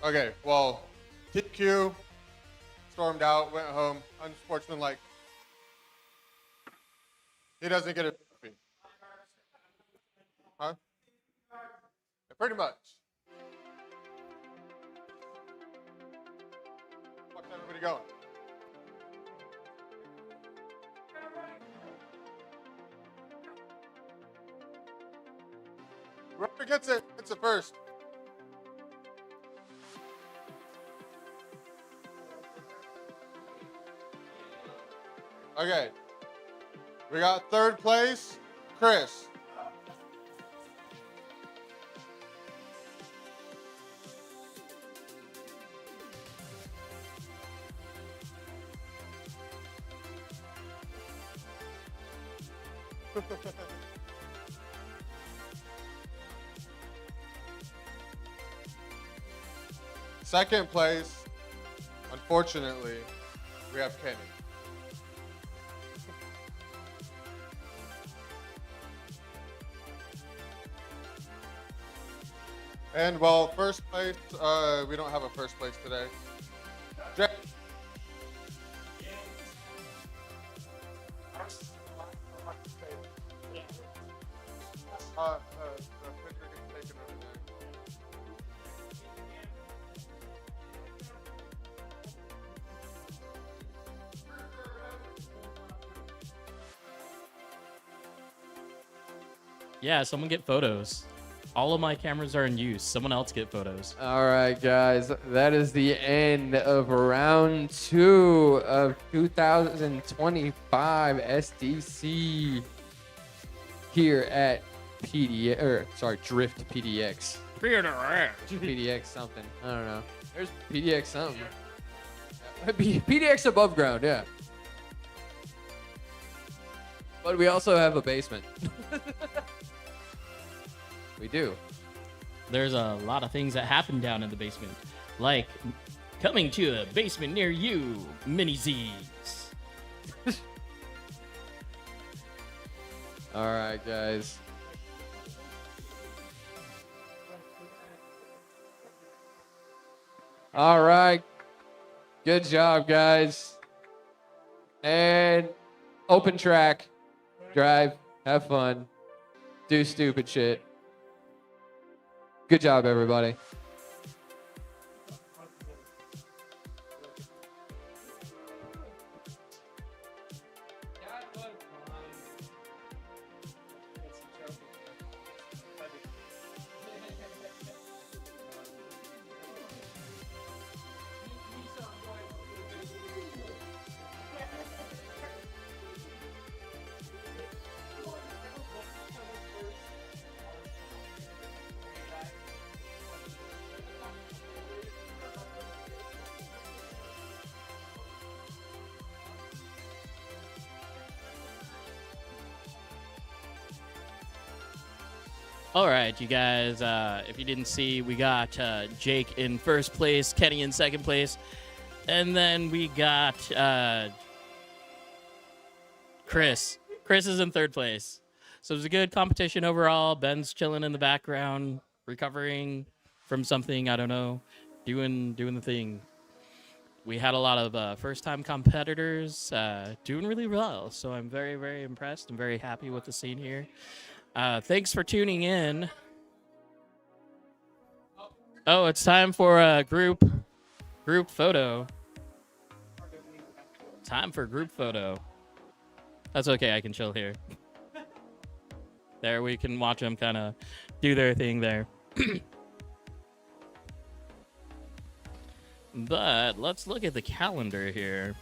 Okay, well, TQ stormed out, went home. Unsportsmanlike. He doesn't get a trophy. Huh? Yeah, pretty much. What's everybody going? Whoever gets it first. Okay. We got third place, Chris. Second place, unfortunately, we have Kenny. And well, first place, we don't have a first place today. Jay. The picture gets taken over there. Yeah, someone get photos. All of my cameras are in use. Someone else get photos. All right, guys. That is the end of round 2 of 2025 SDC here at Drift PDX. PDX something. I don't know. There's PDX something. PDX above ground, yeah. But we also have a basement. We do. There's a lot of things that happen down in the basement, like coming to a basement near you, Mini Z's. All right, guys. All right. Good job, guys. And open track. Drive. Have fun. Do stupid shit. Good job, everybody. All right, you guys. If you didn't see, we got Jake in first place, Kenny in second place, and then we got Chris. Chris is in third place. So it was a good competition overall. Ben's chilling in the background, recovering from something, I don't know, doing the thing. We had a lot of first-time competitors doing really well, so I'm very, very impressed. I'm very happy with the scene here. Thanks for tuning in. Oh, it's time for a group photo. Time for group photo. That's okay, I can chill here. There, we can watch them kind of do their thing there. But let's look at the calendar here.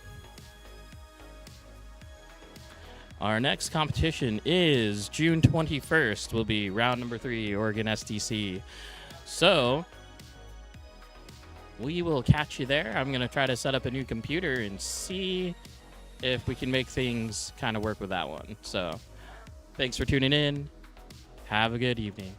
Our next competition is June 21st. Will be round number 3, Oregon SDC. So we will catch you there. I'm going to try to set up a new computer and see if we can make things kind of work with that one. So thanks for tuning in. Have a good evening.